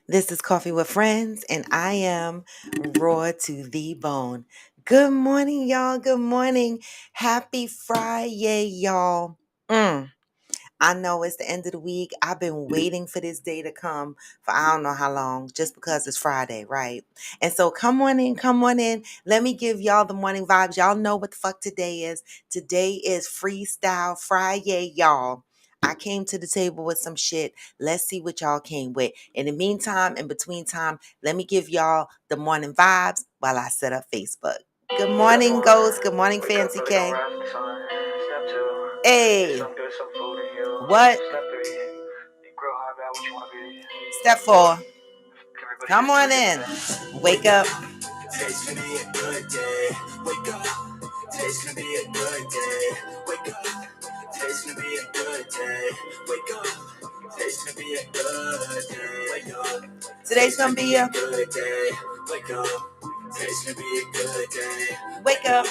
This is Coffee with Friends, and I am raw to the bone. Good morning, y'all. Good morning. Happy Friday, y'all. I know it's the end of the week. I've been waiting for this day to come for I don't know how long, just because it's Friday, right? And so come on in, come on in. Let me give y'all the morning vibes. Y'all know what the fuck today is. Today is Freestyle Friday, y'all. I came to the table with some shit. Let's see what y'all came with. In the meantime, in between time, let me give y'all the morning vibes while I set up Facebook. Good morning, Ghost. Good morning, Fancy K. Hey. What? Step 4. Come on in. Wake up. Today's gonna be a good day. Wake up. Today's gonna be a good day. Wake up. Today's gonna be a good day. Wake up. Today's gonna be a good day. Wake up. Today's gonna be a good day. Wake up. Today's gonna be a good day. Wake up.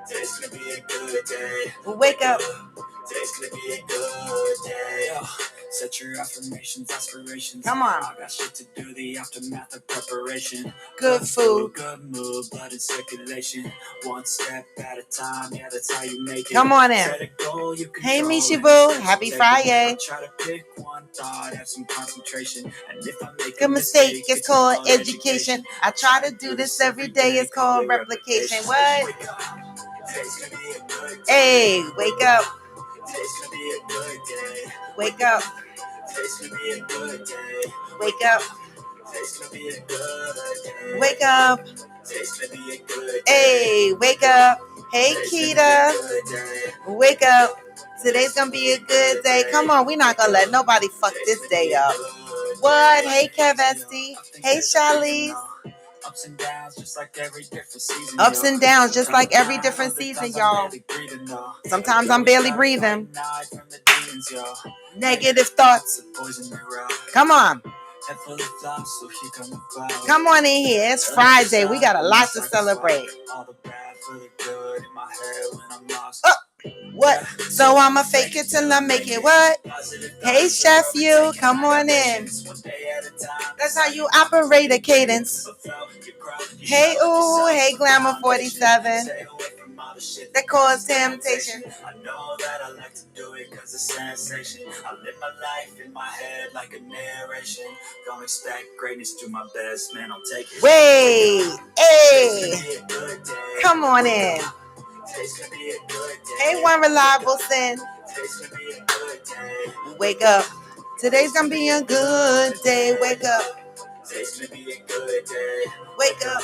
Today's gonna be a good day. Wake up. Today's gonna be a good day. Set your affirmations, aspirations. Come on. I got shit to do, the aftermath of preparation. Good food, good mood, blood in circulation. One step at a time, yeah, that's how you make it. Come on in. Set a goal, you hey, Mishi Boo. Happy Friday. Try to pick one thought, have some concentration. And if I make a mistake, it's called education. I try to do this every day, it's called replication. What? Hey, wake up. Today's gonna be a good day. Wake up. Today's gonna be a good day. Wake up. Today's gonna be a good day. Wake up. Today's gonna be a good day. Hey, wake up. Hey, Keita. Wake up. Today's gonna be a good day. Come on, we're not gonna let nobody fuck this day up. What? Hey, Kev Esty. Hey, Charlize. Ups and downs, just like every different season. Ups and downs, just like every different season, y'all. Sometimes I'm barely breathing. Negative thoughts. Come on. Come on in here. It's Friday. We got a lot to celebrate. Oh, what? So I'ma fake it till I make it. What? Hey, Chef, you. Come on in. That's how you operate a cadence. Hey, ooh. Hey, Glamour 47. That cause temptation. I know that I like to do it because it's sensation. I live my life in my head like a narration. Don't expect greatness, do my best, man, I'll take it. Wait, hey, come on in. Hey, one reliable sin. Wake up. Today's gonna be a good day. Wake up. Today's gonna be a good day. Wake up.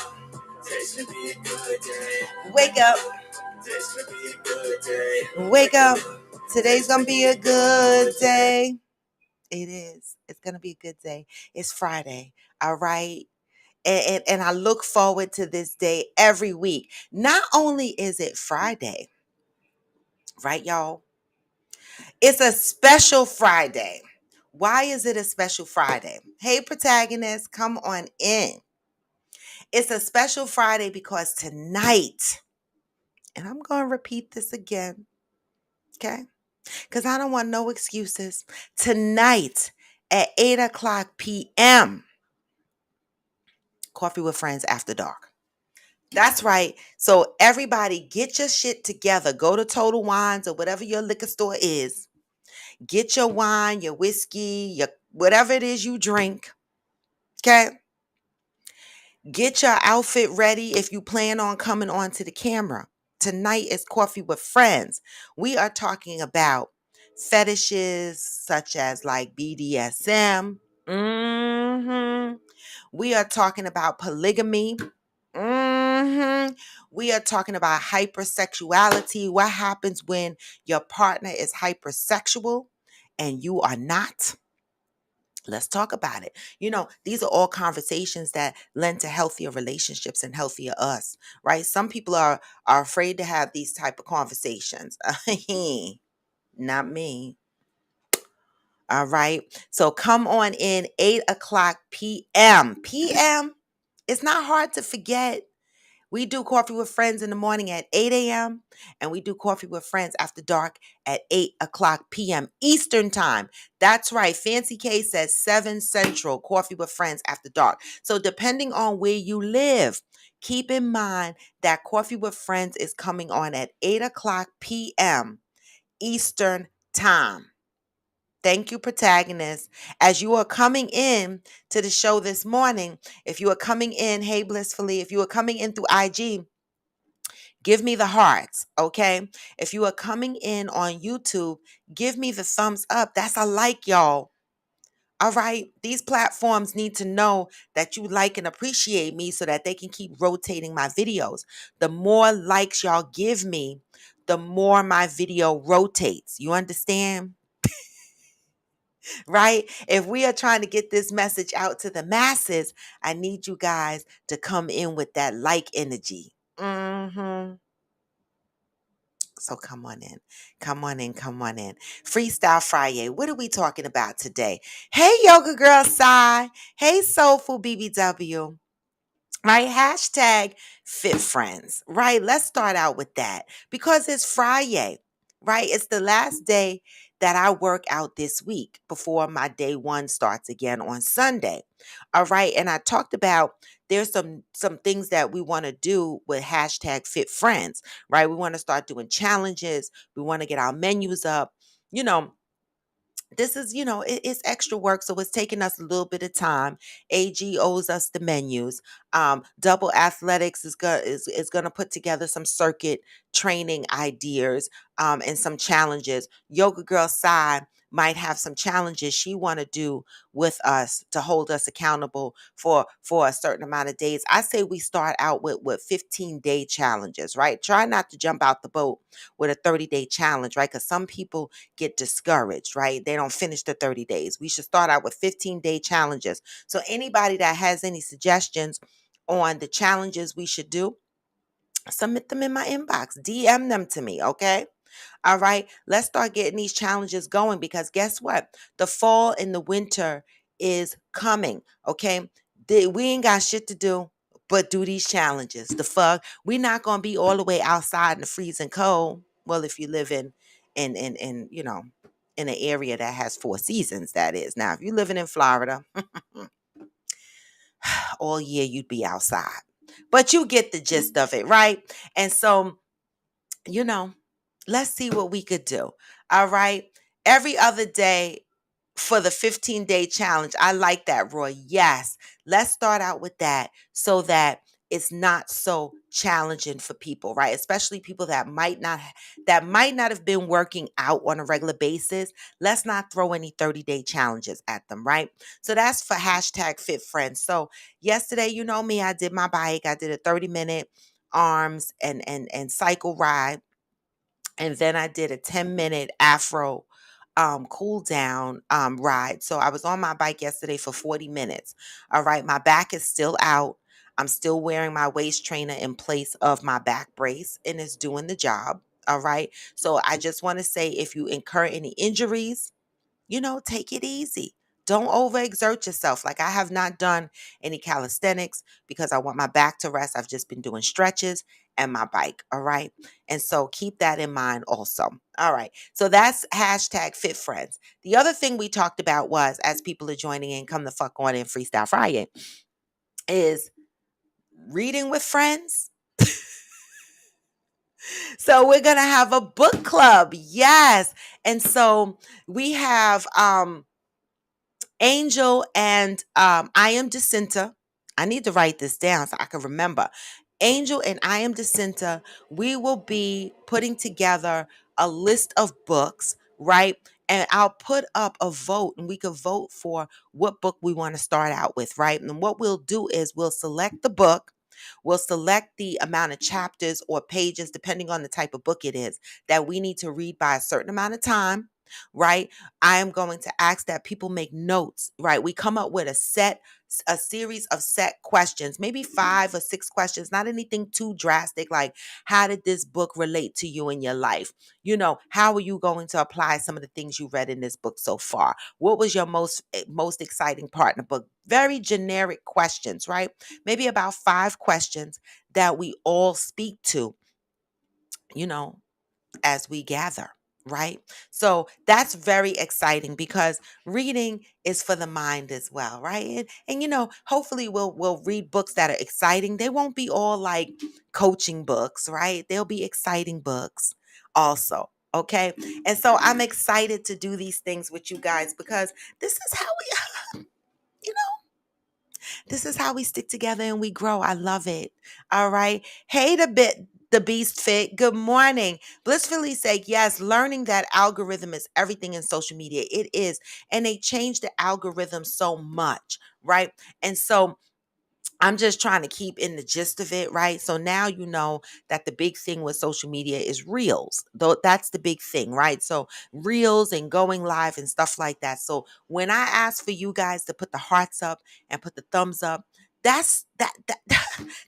Today's gonna be a good day. Wake up. Today's gonna be a good day. Wake up. Today's gonna be a good day. It is. It's gonna be a good day. It's Friday. All right. And I look forward to this day every week. Not only is it Friday, right, y'all? It's a special Friday. Why is it a special Friday? Hey, protagonist, come on in. It's a special Friday because tonight, and I'm going to repeat this again, okay? Because I don't want no excuses. Tonight at 8 o'clock p.m., Coffee with Friends After Dark. That's right. So everybody get your shit together. Go to Total Wines or whatever your liquor store is. Get your wine, your whiskey, your whatever it is you drink. Okay? Get your outfit ready if you plan on coming onto the camera. Tonight is Coffee with Friends. We are talking about fetishes such as like BDSM. We are talking about polygamy. We are talking about hypersexuality. What happens when your partner is hypersexual and you are not? Let's talk about it. You know, these are all conversations that lend to healthier relationships and healthier us, right? Some people are afraid to have these type of conversations. Not me. All right. So come on in 8 o'clock p.m. p.m. It's not hard to forget We do Coffee with Friends in the morning at 8 a.m. and we do Coffee with Friends after dark at 8 o'clock p.m. Eastern Time. That's right. Fancy K says 7 Central, Coffee with Friends after dark. So depending on where you live, keep in mind that Coffee with Friends is coming on at 8 o'clock p.m. Eastern Time. Thank you, protagonist. As you are coming in to the show this morning, if you are coming in, hey, blissfully, if you are coming in through IG, give me the hearts, okay? If you are coming in on YouTube, give me the thumbs up. That's a like, y'all. All right. These platforms need to know that you like and appreciate me so that they can keep rotating my videos. The more likes y'all give me, the more my video rotates. You understand? Right? If we are trying to get this message out to the masses, I need you guys to come in with that like energy. So come on in. Come on in. Come on in. Freestyle Friday. What are we talking about today? Hey, Yoga Girl Sai. Hey, Soulful BBW. Right? Hashtag Fit Friends. Right? Let's start out with that because it's Friday. Right? It's the last day that I work out this week before my day one starts again on Sunday. All right. And I talked about there's some things that we want to do with hashtag Fit Friends, right? We want to start doing challenges. We want to get our menus up. You know, this is, it's extra work, so it's taking us a little bit of time. AG owes us the menus. Double Athletics is gonna put together some circuit training ideas and some challenges. Yoga Girl Side might have some challenges she want to do with us to hold us accountable for a certain amount of days. I say we start out with 15-day challenges, right? Try not to jump out the boat with a 30-day challenge, right? Because some people get discouraged, right? They don't finish the 30 days. We should start out with 15-day challenges. So anybody that has any suggestions on the challenges we should do, submit them in my inbox. DM them to me, okay? All right, let's start getting these challenges going because guess what? The fall and the winter is coming, okay? We ain't got shit to do but do these challenges. The fuck? We're not going to be all the way outside in the freezing cold. Well, if you live in in an area that has 4 seasons, that is. Now, if you're living in Florida, all year you'd be outside. But you get the gist of it, right? And so, you know, let's see what we could do. All right. Every other day for the 15-day challenge. I like that, Roy. Yes. Let's start out with that so that it's not so challenging for people, right? Especially people that might not have been working out on a regular basis. Let's not throw any 30-day challenges at them, right? So that's for hashtag Fit Friends. So yesterday, you know me, I did my bike. I did a 30-minute arms and cycle ride. And then I did a 10-minute Afro cool down ride. So I was on my bike yesterday for 40 minutes. All right. My back is still out. I'm still wearing my waist trainer in place of my back brace, and it's doing the job. All right. So I just want to say if you incur any injuries, take it easy. Don't overexert yourself. Like I have not done any calisthenics because I want my back to rest. I've just been doing stretches and my bike. All right. And so keep that in mind also. All right. So that's hashtag Fit Friends. The other thing we talked about was, as people are joining in, come the fuck on in Freestyle Friday, is reading with friends. So we're going to have a book club. Yes. And so we have Angel and I Am Jacinta. I need to write this down so I can remember. Angel and I Am Jacinta, we will be putting together a list of books, right? And I'll put up a vote and we can vote for what book we want to start out with, right? And what we'll do is we'll select the book. We'll select the amount of chapters or pages, depending on the type of book it is, that we need to read by a certain amount of time. right? I am going to ask that people make notes, right? We come up with a series of set questions, maybe 5 or 6 questions, not anything too drastic. Like, how did this book relate to you in your life? How are you going to apply some of the things you read in this book so far? What was your most exciting part in the book? Very generic questions, right? Maybe about 5 questions that we all speak to, you know, as we gather, right? So that's very exciting because reading is for the mind as well, right? And hopefully we'll read books that are exciting. They won't be all like coaching books, right? They'll be exciting books also. Okay. And so I'm excited to do these things with you guys because this is how you know, this is how we stick together and we grow. I love it. All right. Hey, the beast fit. Good morning. Blissfully say, yes, learning that algorithm is everything in social media. It is. And they change the algorithm so much, right? And so I'm just trying to keep in the gist of it, right? So now you know that the big thing with social media is reels. Though that's the big thing, right? So reels and going live and stuff like that. So when I ask for you guys to put the hearts up and put the thumbs up, that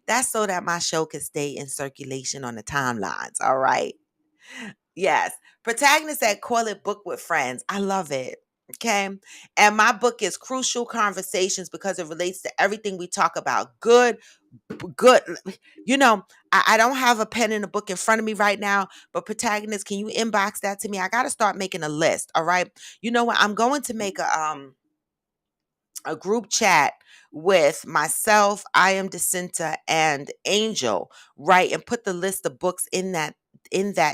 that's so that my show can stay in circulation on the timelines. All right. Yes. Protagonist said, call it Book with Friends. I love it. Okay. And my book is Crucial Conversations because it relates to everything we talk about. Good. I don't have a pen and a book in front of me right now, but protagonist, can you inbox that to me? I got to start making a list. All right. You know what? I'm going to make a group chat with myself, I am Jacinta, and Angel, right? And put the list of books in that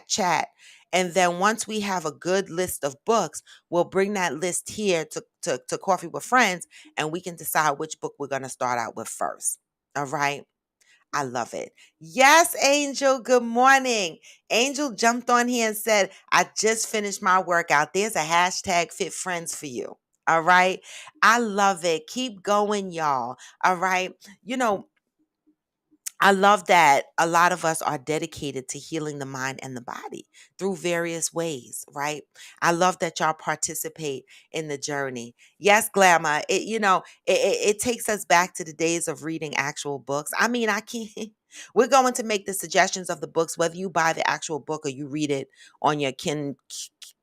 chat. And then once we have a good list of books, we'll bring that list here to Coffee with Friends, and we can decide which book we're going to start out with first. All right. I love it. Yes, Angel. Good morning. Angel jumped on here and said, I just finished my workout. There's a hashtag fit friends for you. All right. I love it. Keep going, y'all. All right. You know, I love that a lot of us are dedicated to healing the mind and the body through various ways, right? I love that y'all participate in the journey. Yes, Glamour, it takes us back to the days of reading actual books. I mean, I can't. We're going to make the suggestions of the books, whether you buy the actual book or you read it on your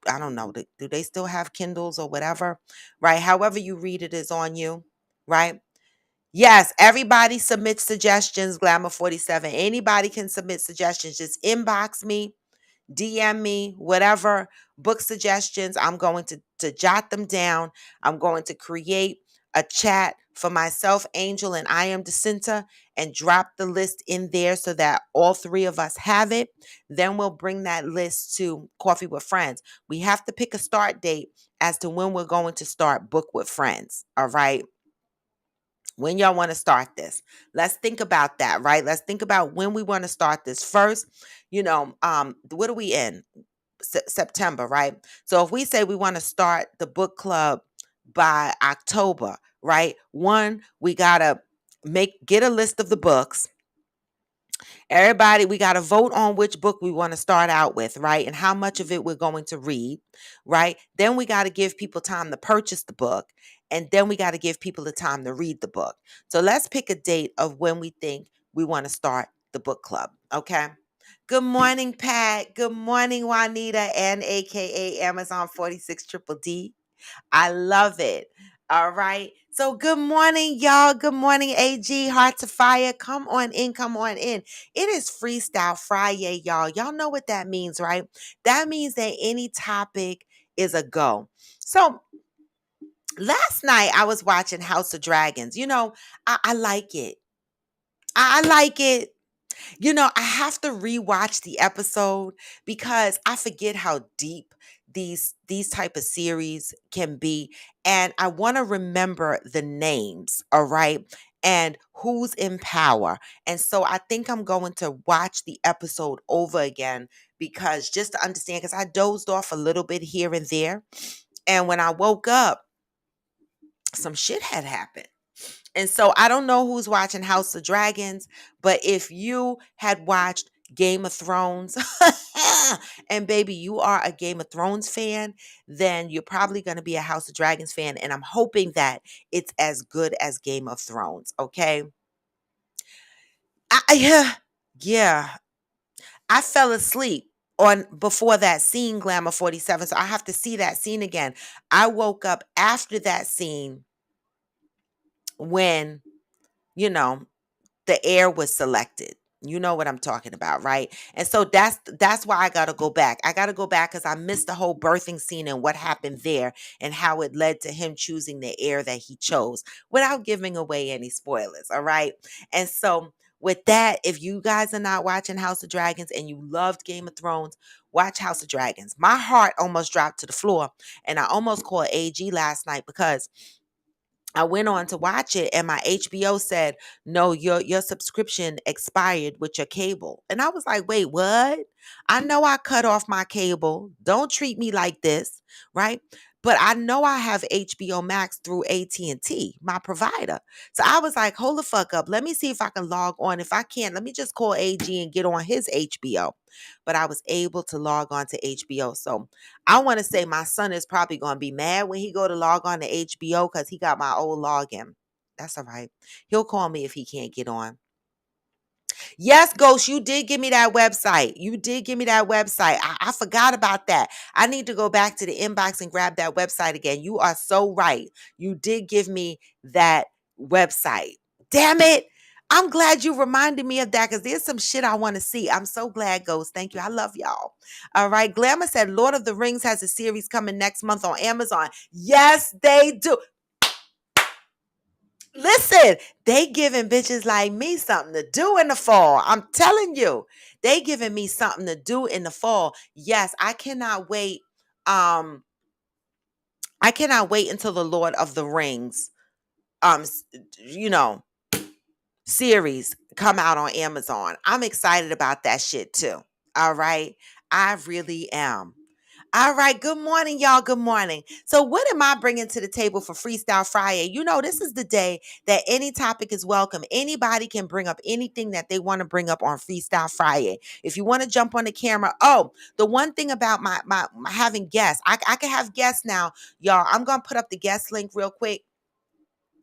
I don't know. Do they still have Kindles or whatever? Right? However you read it is on you, right? Yes, everybody submits suggestions, Glamour 47. Anybody can submit suggestions. Just inbox me, DM me, whatever book suggestions. I'm going to jot them down. I'm going to create a chat for myself, Angel, and I am Jacinta, and drop the list in there so that all 3 of us have it. Then we'll bring that list to Coffee with Friends. We have to pick a start date as to when we're going to start Book with Friends. All right. When y'all want to start this? Let's think about that, right? Let's think about when we want to start this first. What are we in? September, right? So if we say we want to start the book club by October, right? One, we gotta get a list of the books. Everybody, we got to vote on which book we want to start out with, right? And how much of it we're going to read, right? Then we got to give people time to purchase the book. And then we got to give people the time to read the book. So let's pick a date of when we think we want to start the book club, okay? Good morning, Pat. Good morning, Juanita, and AKA Amazon 46 Triple D. I love it. All right. So good morning, y'all. Good morning, AG. Heart to Fire. Come on in. Come on in. It is Freestyle Friday, y'all. Y'all know what that means, right? That means that any topic is a go. So last night I was watching House of Dragons. I like it. I like it. I have to rewatch the episode because I forget how deep these type of series can be, and I want to remember the names, all right? And who's in power. And so I think I'm going to watch the episode over again because just to understand, because I dozed off a little bit here and there. And when I woke up, some shit had happened. And so I don't know who's watching House of Dragons, but if you had watched Game of Thrones, and baby, you are a Game of Thrones fan, then you're probably going to be a House of Dragons fan. And I'm hoping that it's as good as Game of Thrones. Okay. Yeah. Yeah. I fell asleep on before that scene, Glamour 47. So I have to see that scene again. I woke up after that scene when, you know, the heir was selected. You know what I'm talking about, right? And so that's why I got to go back. I got to go back cuz I missed the whole birthing scene and what happened there and how it led to him choosing the heir that he chose without giving away any spoilers, all right? And so with that, if you guys are not watching House of Dragons and you loved Game of Thrones, watch House of Dragons. My heart almost dropped to the floor and I almost called AG last night because I went on to watch it and my HBO said, "No, your subscription expired with your cable." And I was like, "Wait, what? I know I cut off my cable. Don't treat me like this, right?" But I know I have HBO Max through AT&T, my provider. So I was like, "Hold the fuck up. Let me see if I can log on. If I can't, let me just call AG and get on his HBO." But I was able to log on to HBO. So I want to say my son is probably going to be mad when he go to log on to HBO because he got my old login. That's all right. He'll call me if he can't get on. Yes, Ghost, you did give me that website. You did give me that website. I forgot about that. I need to go back to the inbox and grab that website again. You are so right. You did give me that website. Damn it. I'm glad you reminded me of that because there's some shit I want to see. I'm so glad, Ghost. Thank you. I love y'all. All right. Glamour said Lord of the Rings has a series coming next month on Amazon. Yes, they do. Listen, they giving bitches like me something to do in the fall. I'm telling you, they giving me something to do in the fall. Yes, I cannot wait. Um, I cannot wait until the Lord of the Rings, s- you know, series come out on Amazon. I'm excited about that shit too. All right, I really am. All right. Good morning, y'all. Good morning. So, what am I bringing to the table for Freestyle Friday? You know, this is the day that any topic is welcome. Anybody can bring up anything that they want to bring up on Freestyle Friday. If you want to jump on the camera, oh, the one thing about my having guests, I can have guests now, y'all. I'm gonna put up the guest link real quick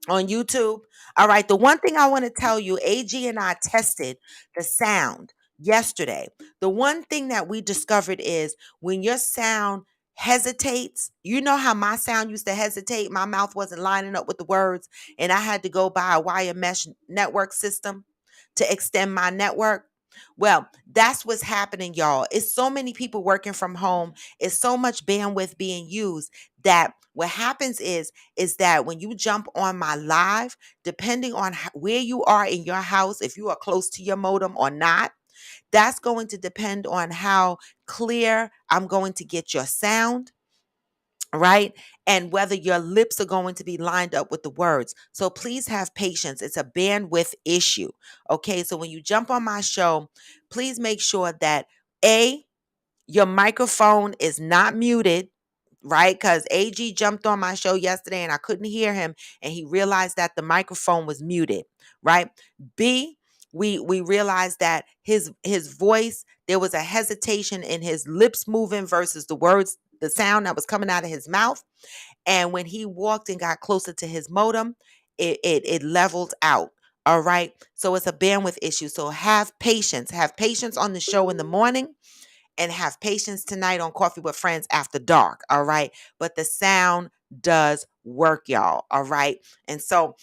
on YouTube. All right. The one thing I want to tell you, AG and I tested the sound yesterday. The one thing that we discovered is when your sound hesitates, you know how my sound used to hesitate, my mouth wasn't lining up with the words, and I had to go buy a wire mesh network system to extend my network. Well, that's what's happening, y'all. It's so many people working from home. It's so much bandwidth being used that what happens is that when you jump on my live, depending on where you are in your house, if you are close to your modem or not, that's going to depend on how clear I'm going to get your sound, right? And whether your lips are going to be lined up with the words. So please have patience. It's a bandwidth issue. Okay. So when you jump on my show, please make sure that A, your microphone is not muted, right? Because AG jumped on my show yesterday and I couldn't hear him, and he realized that the microphone was muted, right? B, we realized that his voice, there was a hesitation in his lips moving versus the words, the sound that was coming out of his mouth. And when he walked and got closer to his modem, it leveled out. All right. So it's a bandwidth issue. So have patience. Have patience on the show in the morning and have patience tonight on Coffee with Friends after dark. All right. But the sound does work, y'all. All right. And so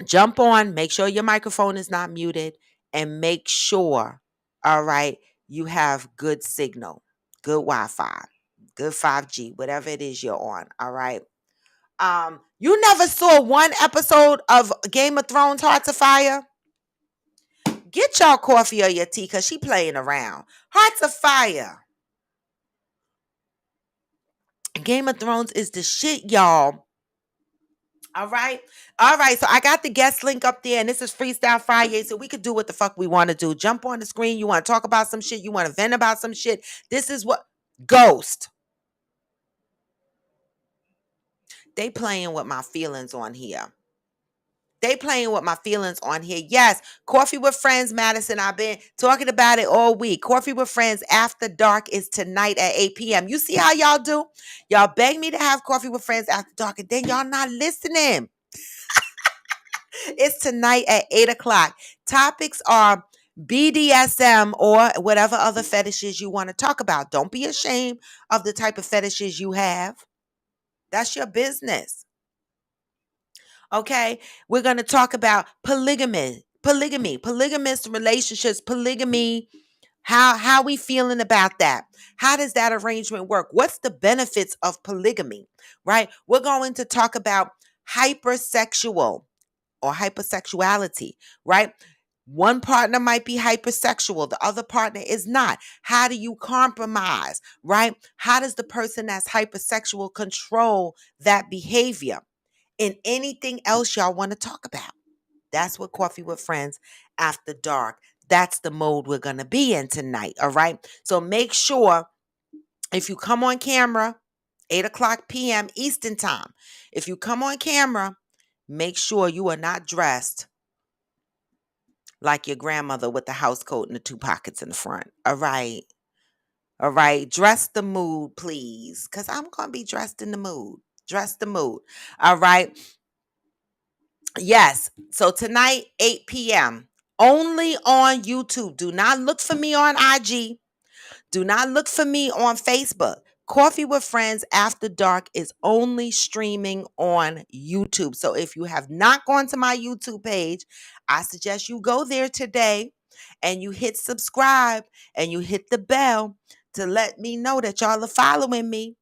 jump on, make sure your microphone is not muted, and make sure, all right, you have good signal, good Wi-Fi, good 5G, whatever it is you're on. All right. You never saw one episode of Game of Thrones Hearts of Fire? Get y'all coffee or your tea because she playing around. Hearts of Fire. Game of Thrones is the shit, y'all. All right. All right. So I got the guest link up there, and this is Freestyle Friday. So we could do what the fuck we want to do. Jump on the screen. You want to talk about some shit. You want to vent about some shit. This is what Ghost. They playing with my feelings on here. They playing with my feelings on here. Yes, Coffee with Friends, Madison. I've been talking about it all week. Coffee with Friends After Dark is tonight at 8 p.m. You see how y'all do? Y'all beg me to have Coffee with Friends After Dark, and then y'all not listening. It's tonight at 8 o'clock. Topics are BDSM or whatever other fetishes you want to talk about. Don't be ashamed of the type of fetishes you have. That's your business. Okay? We're going to talk about polygamist relationships, polygamy. How we feeling about that? How does that arrangement work? What's the benefits of polygamy? Right? We're going to talk about hypersexual or hypersexuality, right? One partner might be hypersexual, the other partner is not. How do you compromise, right? How does the person that's hypersexual control that behavior? And anything else y'all want to talk about? That's what Coffee with Friends After Dark. That's the mode we're going to be in tonight, all right? So make sure if you come on camera, 8 o'clock p.m. Eastern Time, if you come on camera, make sure you are not dressed like your grandmother with the house coat and the 2 pockets in the front. All right. All right. Dress the mood, please. Because I'm going to be dressed in the mood. Dress the mood. All right. Yes. So tonight, 8 p.m. Only on YouTube. Do not look for me on IG. Do not look for me on Facebook. Coffee with Friends After Dark is only streaming on YouTube. So if you have not gone to my YouTube page, I suggest you go there today and you hit subscribe and you hit the bell to let me know that y'all are following me.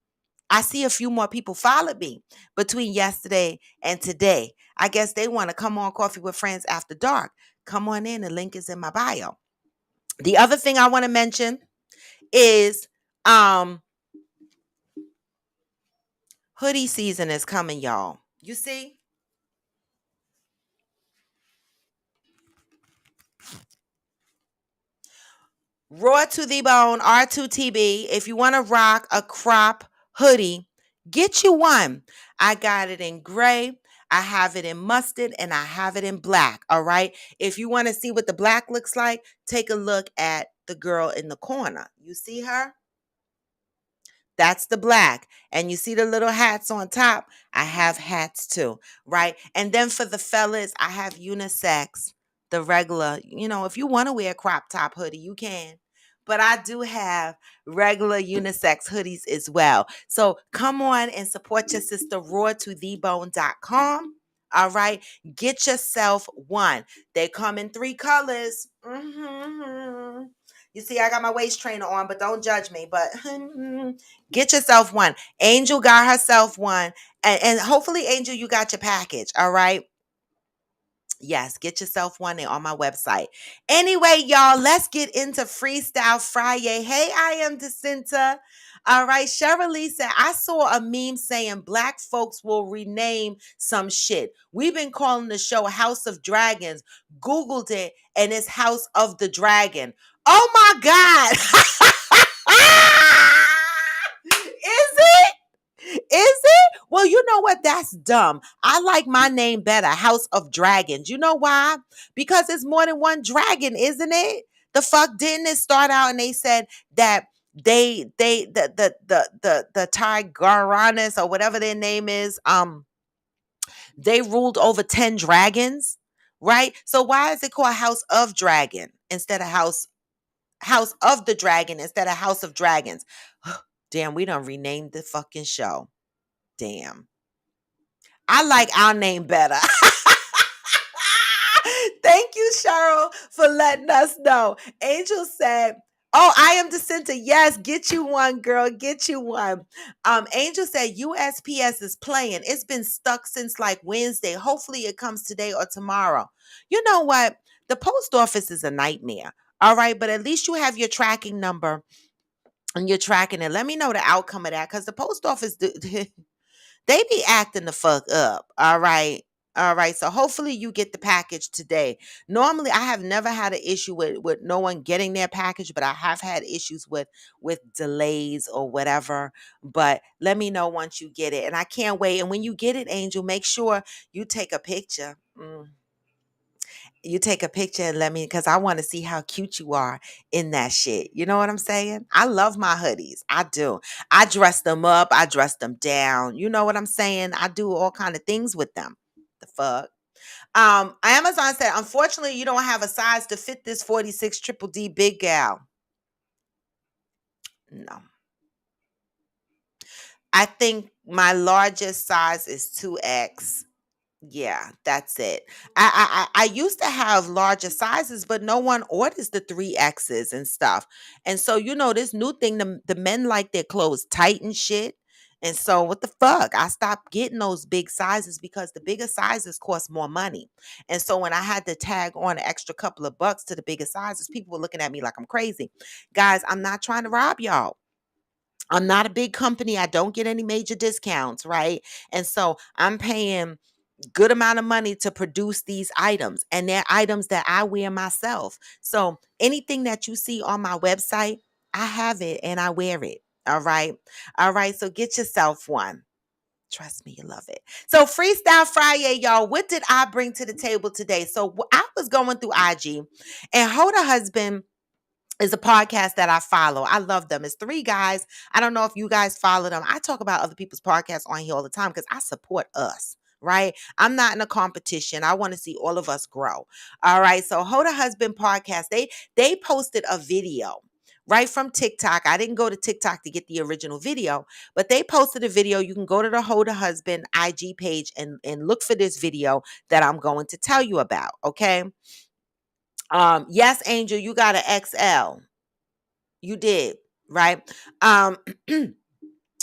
I see a few more people followed me between yesterday and today. I guess they want to come on Coffee with Friends After Dark. Come on in. The link is in my bio. The other thing I want to mention is hoodie season is coming, y'all. You see? Raw to the bone, R2TB. If you want to rock a crop hoodie, get you one. I got it in gray. I have it in mustard and I have it in black. All right. If you want to see what the black looks like, take a look at the girl in the corner. You see her? That's the black. And you see the little hats on top? I have hats too, right? And then for the fellas, I have unisex, the regular, if you want to wear a crop top hoodie, you can. But I do have regular unisex hoodies as well. So come on and support your sister, rawtothebone.com. All right. Get yourself one. They come in 3 colors. You see, I got my waist trainer on, but don't judge me. But get yourself one. Angel got herself one. And hopefully, Angel, you got your package. All right. Yes, get yourself one. They're on my website. Anyway, y'all, let's get into Freestyle Friday. Hey, I am Jacinta. All right, Cheryl said, I saw a meme saying black folks will rename some shit. We've been calling the show House of Dragons. Googled it, and it's House of the Dragon. Oh, my God. Is it? Is it? Well, you know what? That's dumb. I like my name better, House of Dragons. You know why? Because it's more than one dragon, isn't it? The fuck didn't it start out and they said that the Tigaranis or whatever their name is, they ruled over 10 dragons, right? So why is it called House of Dragon instead of House of the Dragon instead of House of Dragons? Damn, we done renamed the fucking show. Damn. I like our name better. Thank you, Cheryl, for letting us know. Angel said, oh, I am Jacinta. Yes, get you one, girl. Get you one. Angel said USPS is playing. It's been stuck since like Wednesday. Hopefully it comes today or tomorrow. You know what? The post office is a nightmare. All right, but at least you have your tracking number and you're tracking it. Let me know the outcome of that because the post office, they be acting the fuck up. All right. All right. So hopefully you get the package today. Normally I have never had an issue with no one getting their package, but I have had issues with delays or whatever. But let me know once you get it. And I can't wait. And when you get it, Angel, make sure you take a picture. Mm. You take a picture and let me, because I want to see how cute you are in that shit. You know what I'm saying? I love my hoodies. I do. I dress them up. I dress them down. You know what I'm saying? I do all kind of things with them. The fuck? Amazon said, unfortunately, you don't have a size to fit this 46 triple D big gal. No. I think my largest size is 2X. Yeah, that's it. I used to have larger sizes, but no one orders the 3X's and stuff. And so, this new thing, the men like their clothes tight and shit. And so what the fuck? I stopped getting those big sizes because the bigger sizes cost more money. And so when I had to tag on an extra couple of bucks to the bigger sizes, people were looking at me like I'm crazy. Guys, I'm not trying to rob y'all. I'm not a big company. I don't get any major discounts, right? And so I'm paying good amount of money to produce these items, and they're items that I wear myself. So anything that you see on my website, I have it and I wear it. All right. All right. So get yourself one. Trust me, you love it. So Freestyle Friday, y'all. What did I bring to the table today? So I was going through IG, and Hoda Husband is a podcast that I follow. I love them. It's three guys. I don't know if you guys follow them. I talk about other people's podcasts on here all the time because I support us, right? I'm not in a competition. I want to see all of us grow. All right. So Hoda Husband podcast, they posted a video right from TikTok. I didn't go to TikTok to get the original video, but they posted a video. You can go to the Hoda Husband IG page and look for this video that I'm going to tell you about. Okay. Yes, Angel, you got an XL. You did, right? Um,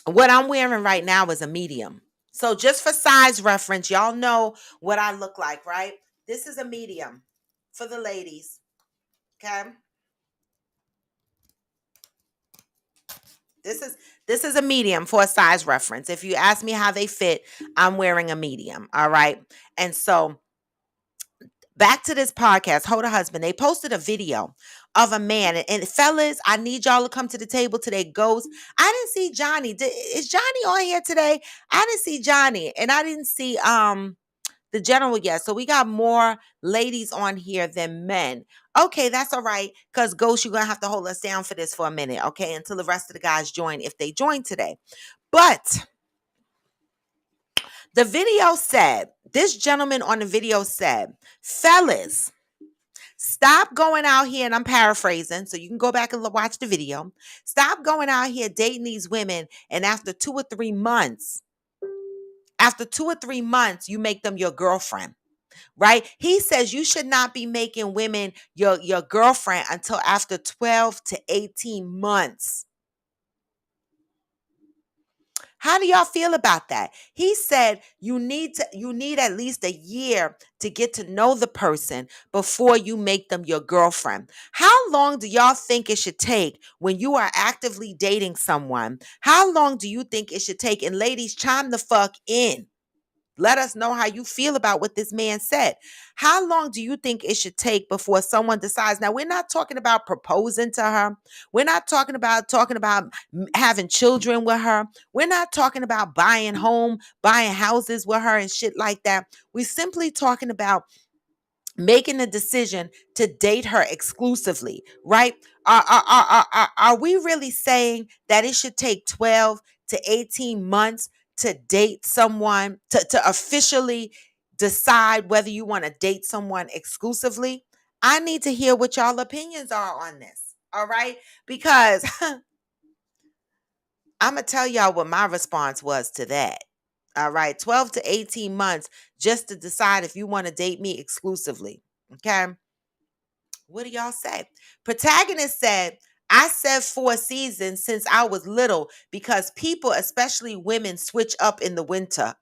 what I'm wearing right now is a medium. So just for size reference, y'all know what I look like, right? This is a medium for the ladies. Okay. This is a medium for a size reference. If you ask me how they fit, I'm wearing a medium. All right. And so back to this podcast, Hoda Husband, they posted a video of a man. And fellas, I need y'all to come to the table today. Ghost. I didn't see Johnny. Is Johnny on here today? I didn't see Johnny. And I didn't see the general yet. So we got more ladies on here than men. Okay, that's all right. Because Ghost, you're gonna have to hold us down for this for a minute, okay? Until the rest of the guys join, if they join today. But the video said, this gentleman on the video said, fellas, stop going out here, and I'm paraphrasing, so you can go back and watch the video. Stop going out here dating these women, and after 2 or 3 months, you make them your girlfriend, right? He says you should not be making women your girlfriend until after 12 to 18 months. How do y'all feel about that? He said you need at least a year to get to know the person before you make them your girlfriend. How long do y'all think it should take when you are actively dating someone? How long do you think it should take? And ladies, chime the fuck in. Let us know how you feel about what this man said. How long do you think it should take before someone decides? Now, we're not talking about proposing to her. We're not talking about having children with her. We're not talking about buying houses with her and shit like that. We're simply talking about making a decision to date her exclusively, right? Are we really saying that it should take 12 to 18 months to date someone, to officially decide whether you want to date someone exclusively? I need to hear what y'all opinions are on this, all right? Because I'm going to tell y'all what my response was to that. All right, 12 to 18 months just to decide if you want to date me exclusively. Okay. What do y'all say? Protagonist said, I said 4 seasons since I was little because people, especially women, switch up in the winter.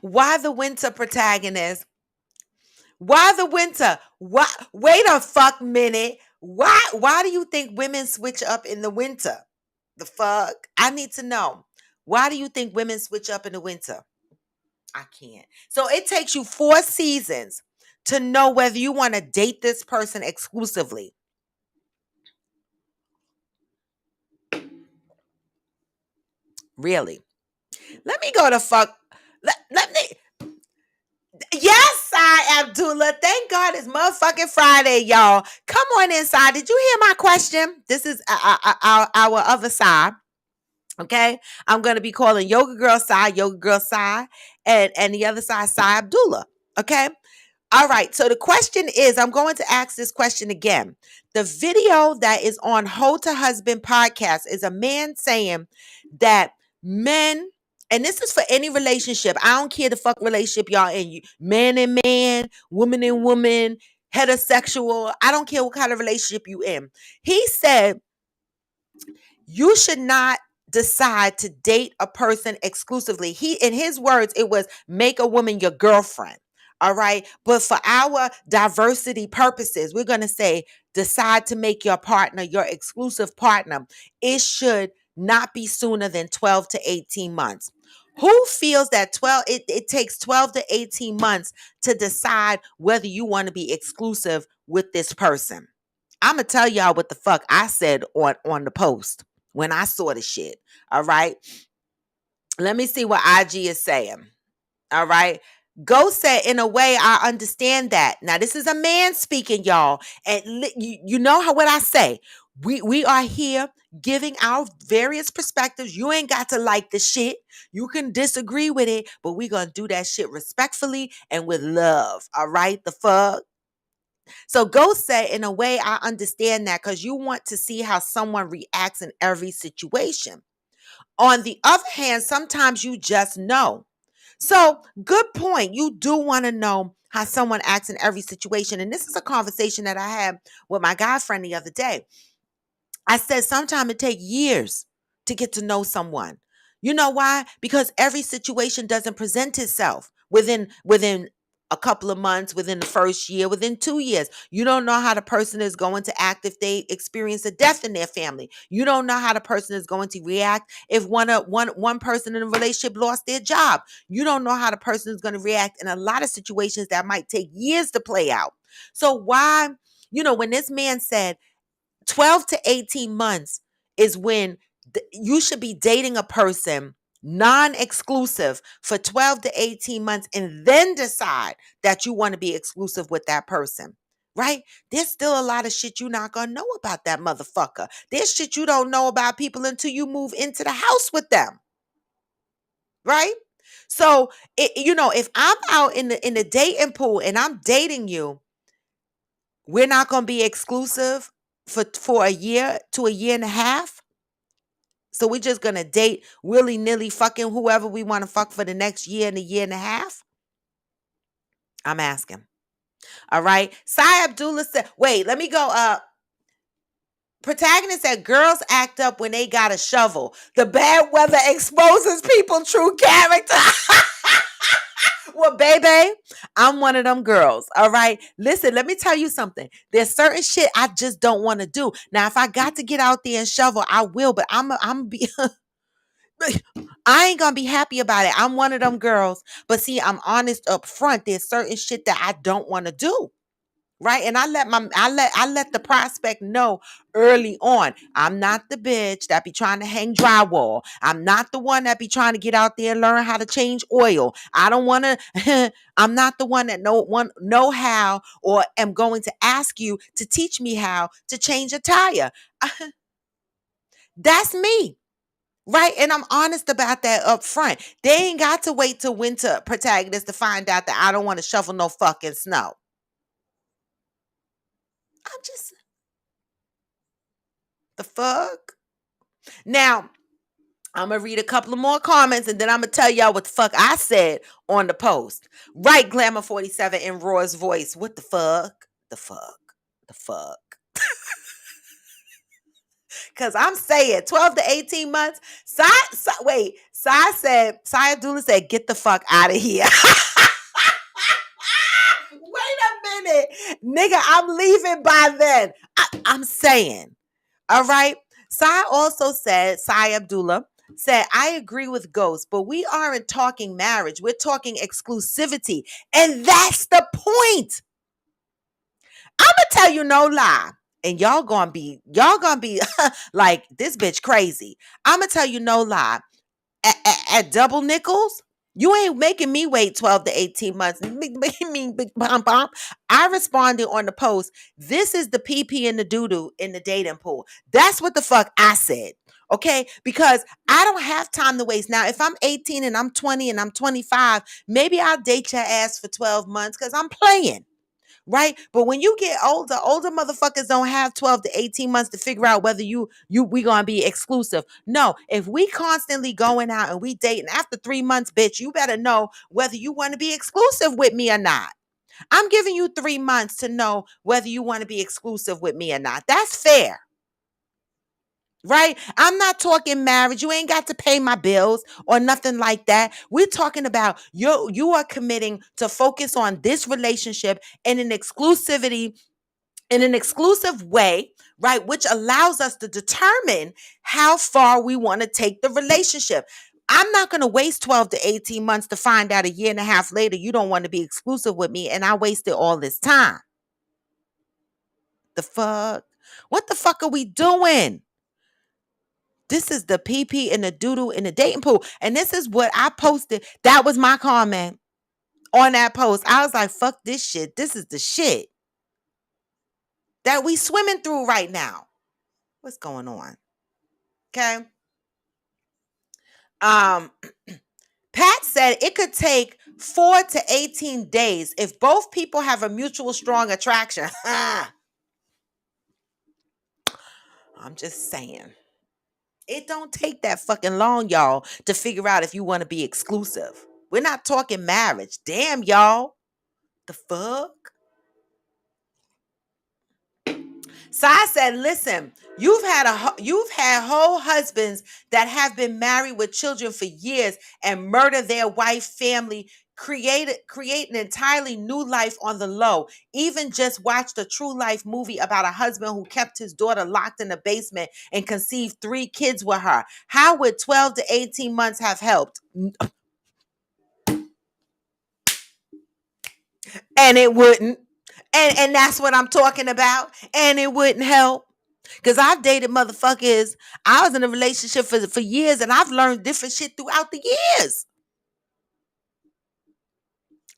Why the winter, protagonist? Why the winter? Why? Wait a fuck minute. Why do you think women switch up in the winter? The fuck? I need to know. Why do you think women switch up in the winter? I can't. So it takes you 4 seasons to know whether you want to date this person exclusively. Really. Let me go to fuck. Let me. Yes, I Abdullah. Thank God it's motherfucking Friday, y'all. Come on inside. Did you hear my question? This is our other side. Okay, I'm gonna be calling Yoga Girl Sai, and the other side Sai Abdullah. Okay. All right. So the question is, I'm going to ask this question again. The video that is on Hold to Husband podcast is a man saying that men, and this is for any relationship. I don't care the fuck relationship y'all in. You, man and man, woman and woman, heterosexual. I don't care what kind of relationship you in. He said you should not decide to date a person exclusively. He, in his words, it was make a woman your girlfriend. All right. But for our diversity purposes, we're going to say decide to make your partner your exclusive partner. It should not be sooner than 12 to 18 months. Who feels that it takes 12 to 18 months to decide whether you want to be exclusive with this person? I'm going to tell y'all what the fuck I said on the post when I saw the shit. All right. Let me see what IG is saying. All right. Ghost said, in a way, I understand that. Now, this is a man speaking, y'all. And you know how what I say. We are here giving our various perspectives. You ain't got to like the shit. You can disagree with it, but we gonna do that shit respectfully and with love. All right. The fuck. So Ghost said, in a way, I understand that because you want to see how someone reacts in every situation. On the other hand, sometimes you just know. So good point. You do want to know how someone acts in every situation. And this is a conversation that I had with my guy friend the other day. I said sometimes it takes years to get to know someone. You know why? Because every situation doesn't present itself within a couple of months, within the first year, within 2 years. You don't know how the person is going to act if they experience a death in their family. You don't know how the person is going to react if one person in a relationship lost their job. You don't know how the person is going to react in a lot of situations that might take years to play out. So why, when this man said 12 to 18 months is when you should be dating a person non-exclusive for 12 to 18 months and then decide that you want to be exclusive with that person. Right? There's still a lot of shit you're not going to know about that motherfucker. There's shit you don't know about people until you move into the house with them. Right? So, if I'm out in the dating pool and I'm dating you, we're not going to be exclusive for a year to a year and a half. So we're just going to date willy-nilly fucking whoever we want to fuck for the next year and a year and a half? I'm asking. All right. Sai Abdullah said, wait, let me go. Protagonist said, girls act up when they got a shovel. The bad weather exposes people's true character. Well, baby, I'm one of them girls. All right. Listen, let me tell you something. There's certain shit I just don't want to do. Now, if I got to get out there and shovel, I will, but I'm be I ain't gonna be happy about it. I'm one of them girls. But see, I'm honest up front. There's certain shit that I don't want to do. Right. And I let the prospect know early on. I'm not the bitch that be trying to hang drywall. I'm not the one that be trying to get out there and learn how to change oil. I don't want to, I'm not the one that know how or am going to ask you to teach me how to change a tire. That's me. Right. And I'm honest about that up front. They ain't got to wait till winter, protagonist, to find out that I don't want to shovel no fucking snow. I'm just the fuck. Now, I'm going to read a couple of more comments and then I'm going to tell y'all what the fuck I said on the post. Right, Glamour 47 in Roy's voice. What the fuck? The fuck? The fuck? Because I'm saying 12 to 18 months. Sai Abdullah said, get the fuck out of here. Wait a minute. Nigga, I'm leaving by then. I'm saying. All right. Sai Abdullah said, I agree with Ghost, but we aren't talking marriage. We're talking exclusivity. And that's the point. I'm going to tell you no lie. And y'all gonna be like, this bitch crazy. I'm going to tell you no lie. at double nickels. You ain't making me wait 12 to 18 months. Big bump bump. I responded on the post. This is the PP and the doo-doo in the dating pool. That's what the fuck I said. Okay? Because I don't have time to waste. Now, if I'm 18 and I'm 20 and I'm 25, maybe I'll date your ass for 12 months because I'm playing. Right? But when you get older motherfuckers don't have 12 to 18 months to figure out whether we gonna be exclusive. No, if we constantly going out and we dating after 3 months, bitch, you better know whether you want to be exclusive with me or not. I'm giving you 3 months to know whether you want to be exclusive with me or not. That's fair. Right? I'm not talking marriage. You ain't got to pay my bills or nothing like that. We're talking about you are committing to focus on this relationship in an exclusivity in an exclusive way, right? Which allows us to determine how far we want to take the relationship. I'm not going to waste 12 to 18 months to find out a year and a half later you don't want to be exclusive with me and I wasted all this time. The fuck? What the fuck are we doing? This is the PP and the doodle in the dating pool. And this is what I posted. That was my comment on that post. I was like, fuck this shit. This is the shit that we swimming through right now. What's going on? Okay. Um, Pat said it could take 4 to 18 days if both people have a mutual strong attraction. I'm just saying. It don't take that fucking long, y'all, to figure out if you want to be exclusive. We're not talking marriage. Damn, y'all. The fuck? Sai said, "Listen, you've had whole husbands that have been married with children for years and murder their wife, family, create an entirely new life on the low. Even just watched a true life movie about a husband who kept his daughter locked in the basement and conceived 3 kids with her. How would 12 to 18 months have helped?" And it wouldn't. And that's what I'm talking about. And it wouldn't help. Because I've dated motherfuckers. I was in a relationship for years and I've learned different shit throughout the years.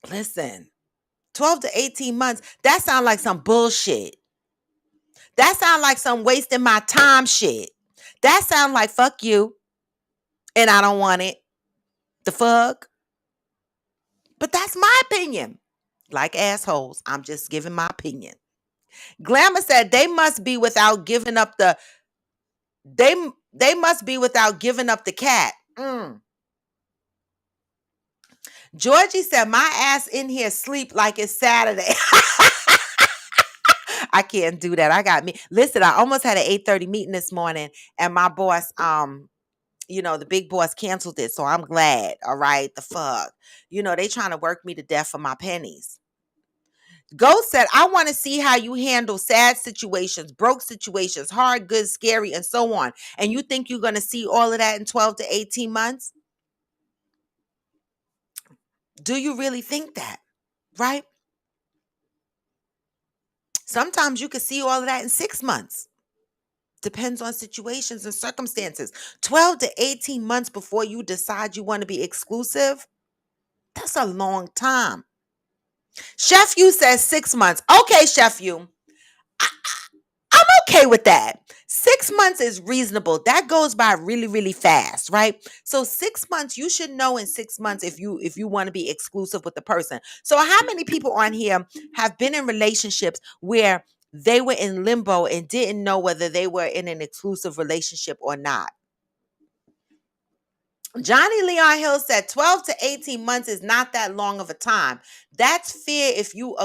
Listen, 12 to 18 months, that sounds like some bullshit. That sounds like some wasting my time shit. That sounds like fuck you. And I don't want it. The fuck? But that's my opinion. Like assholes, I'm just giving my opinion. Glamour said they must be without giving up the they they must be without giving up the cat. Georgie said my ass in here sleep like it's Saturday. I can't do that. I got me. Listen, I almost had an 8:30 meeting this morning and my boss the big boss canceled it, so I'm glad. All right, the fuck. They trying to work me to death for my pennies. Ghost said, I want to see how you handle sad situations, broke situations, hard, good, scary, and so on. And you think you're going to see all of that in 12 to 18 months? Do you really think that? Right? Sometimes you can see all of that in 6 months. Depends on situations and circumstances. 12 to 18 months before you decide you want to be exclusive? That's a long time. Chef You says 6 months. Okay, Chef You. I'm okay with that. 6 months is reasonable. That goes by really, really fast, right? So 6 months, you should know in 6 months if you want to be exclusive with the person. So how many people on here have been in relationships where they were in limbo and didn't know whether they were in an exclusive relationship or not? Johnny Leon Hill said 12 to 18 months is not that long of a time. That's fair if you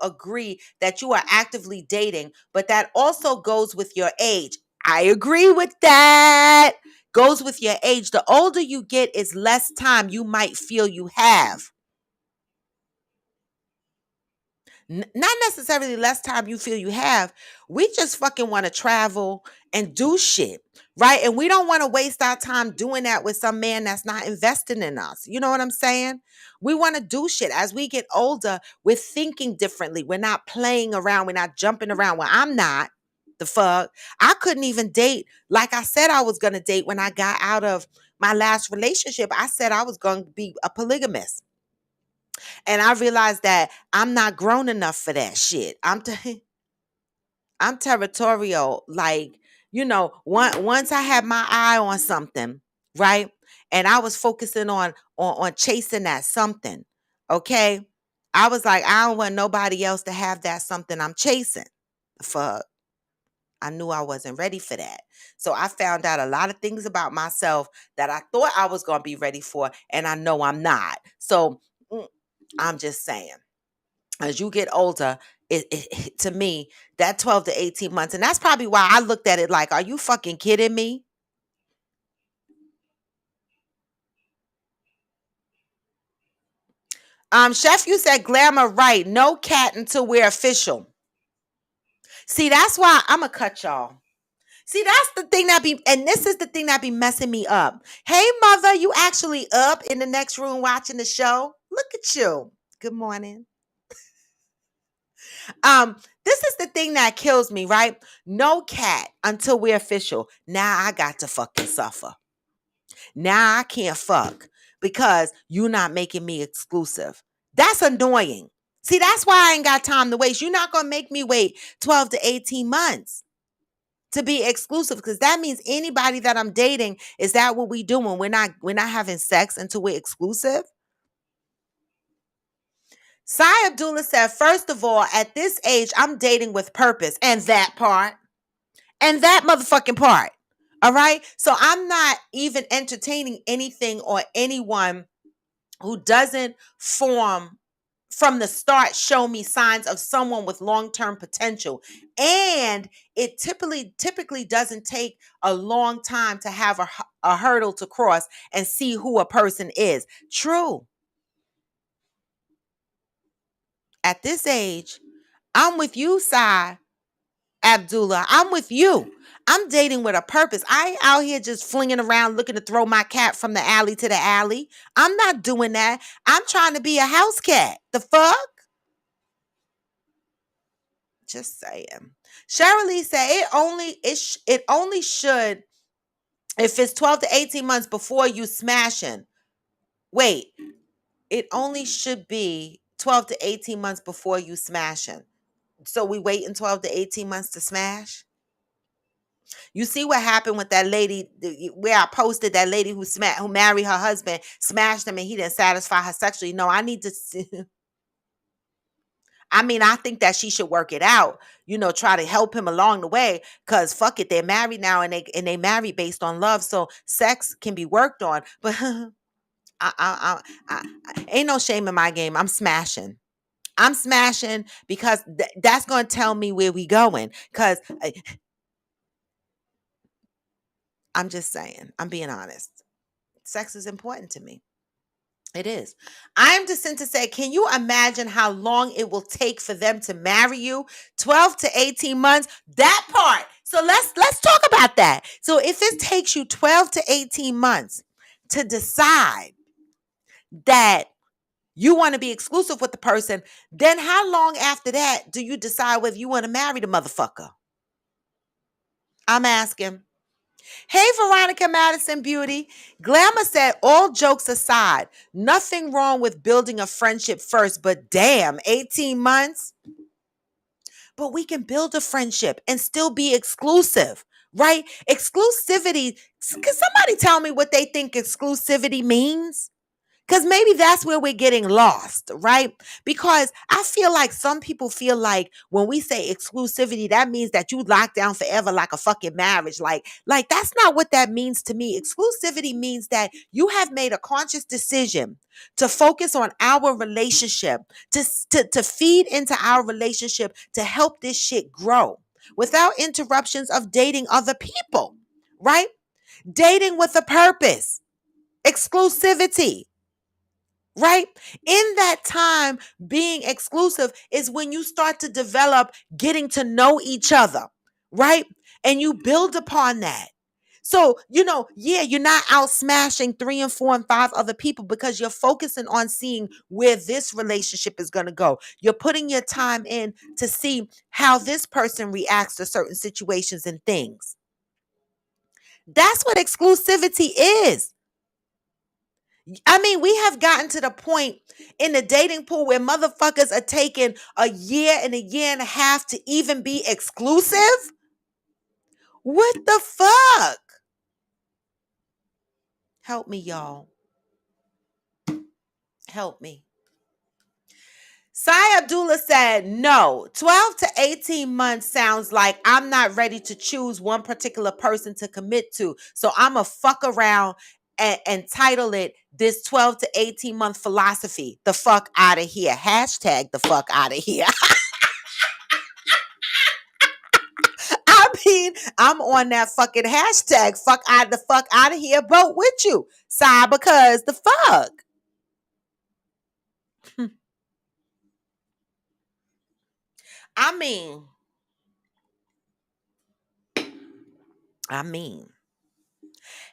agree that you are actively dating, but that also goes with your age. I agree with that. Goes with your age. The older you get is less time you might feel you have. Not necessarily less time you feel you have. We just fucking want to travel and do shit, right? And we don't want to waste our time doing that with some man that's not investing in us. You know what I'm saying? We want to do shit. As we get older, we're thinking differently. We're not playing around. We're not jumping around. Well, I'm not. The fuck? I couldn't even date like I said I was going to date when I got out of my last relationship, I said I was going to be a polygamist. And I realized that I'm not grown enough for that shit. I'm territorial. Like, once I had my eye on something, right? And I was focusing on chasing that something. Okay. I was like, I don't want nobody else to have that something I'm chasing. Fuck. I knew I wasn't ready for that. So I found out a lot of things about myself that I thought I was going to be ready for, and I know I'm not. So I'm just saying, as you get older, to me, that 12 to 18 months, and that's probably why I looked at it like, are you fucking kidding me? Chef, you said glamour, right? No cat until we're official. See, that's why I'm going to cut y'all. See, that's the thing and this is the thing that be messing me up. Hey, mother, you actually up in the next room watching the show? Look at you. Good morning. This is the thing that kills me, right? No cat until we're official. Now I got to fucking suffer. Now I can't fuck because you're not making me exclusive. That's annoying. See, that's why I ain't got time to waste. You're not going to make me wait 12 to 18 months to be exclusive, because that means anybody that I'm dating, is that what we doing? We're not having sex until we're exclusive. Sai Abdullah said, first of all, at this age, I'm dating with purpose. And that part. And that motherfucking part. All right. So I'm not even entertaining anything or anyone who doesn't from the start show me signs of someone with long-term potential. And it typically doesn't take a long time to have a hurdle to cross and see who a person is. True. At this age, I'm with you, Sai Abdullah. I'm with you. I'm dating with a purpose. I ain't out here just flinging around looking to throw my cat from the alley to the alley. I'm not doing that. I'm trying to be a house cat. The fuck? Just saying. Shirley said it only should, if it's 12 to 18 months before you smashing. Wait, it only should be 12 to 18 months before you smashing. So we waiting 12 to 18 months to smash? You see what happened with that lady where I posted that lady who married her husband, smashed him, and he didn't satisfy her sexually. No, I need to see. I mean, I think that she should work it out, try to help him along the way, because fuck it, they're married now, and they married based on love. So sex can be worked on. But I ain't no shame in my game. I'm smashing. I'm smashing because that's going to tell me where we going. Because I'm just saying, I'm being honest. Sex is important to me. It is. I'm just sent to say, can you imagine how long it will take for them to marry you? 12 to 18 months. That part. So let's talk about that. So if it takes you 12 to 18 months to decide that you want to be exclusive with the person, then how long after that do you decide whether you want to marry the motherfucker? I'm asking. Hey, Veronica Madison Beauty. Glamour said, all jokes aside, nothing wrong with building a friendship first, but damn, 18 months? But we can build a friendship and still be exclusive, right? Exclusivity. Can somebody tell me what they think exclusivity means? Because maybe that's where we're getting lost, right? Because I feel like some people feel like when we say exclusivity, that means that you lock down forever like a fucking marriage. Like that's not what that means to me. Exclusivity means that you have made a conscious decision to focus on our relationship, to feed into our relationship, to help this shit grow without interruptions of dating other people, right? Dating with a purpose, exclusivity. Right? In that time, being exclusive is when you start to develop getting to know each other, right? And you build upon that. So, yeah, you're not out smashing 3 and 4 and 5 other people because you're focusing on seeing where this relationship is going to go. You're putting your time in to see how this person reacts to certain situations and things. That's what exclusivity is. I mean, we have gotten to the point in the dating pool where motherfuckers are taking a year and a year and a half to even be exclusive. What the fuck? Help me, y'all. Help me. Sai Abdullah said, no, 12 to 18 months sounds like I'm not ready to choose one particular person to commit to. So I'm going to fuck around and title it this 12 to 18 month philosophy. The fuck out of here. Hashtag the fuck out of here. I mean, I'm on that fucking hashtag fuck out the fuck out of here boat with you. Sai, because the fuck. I mean,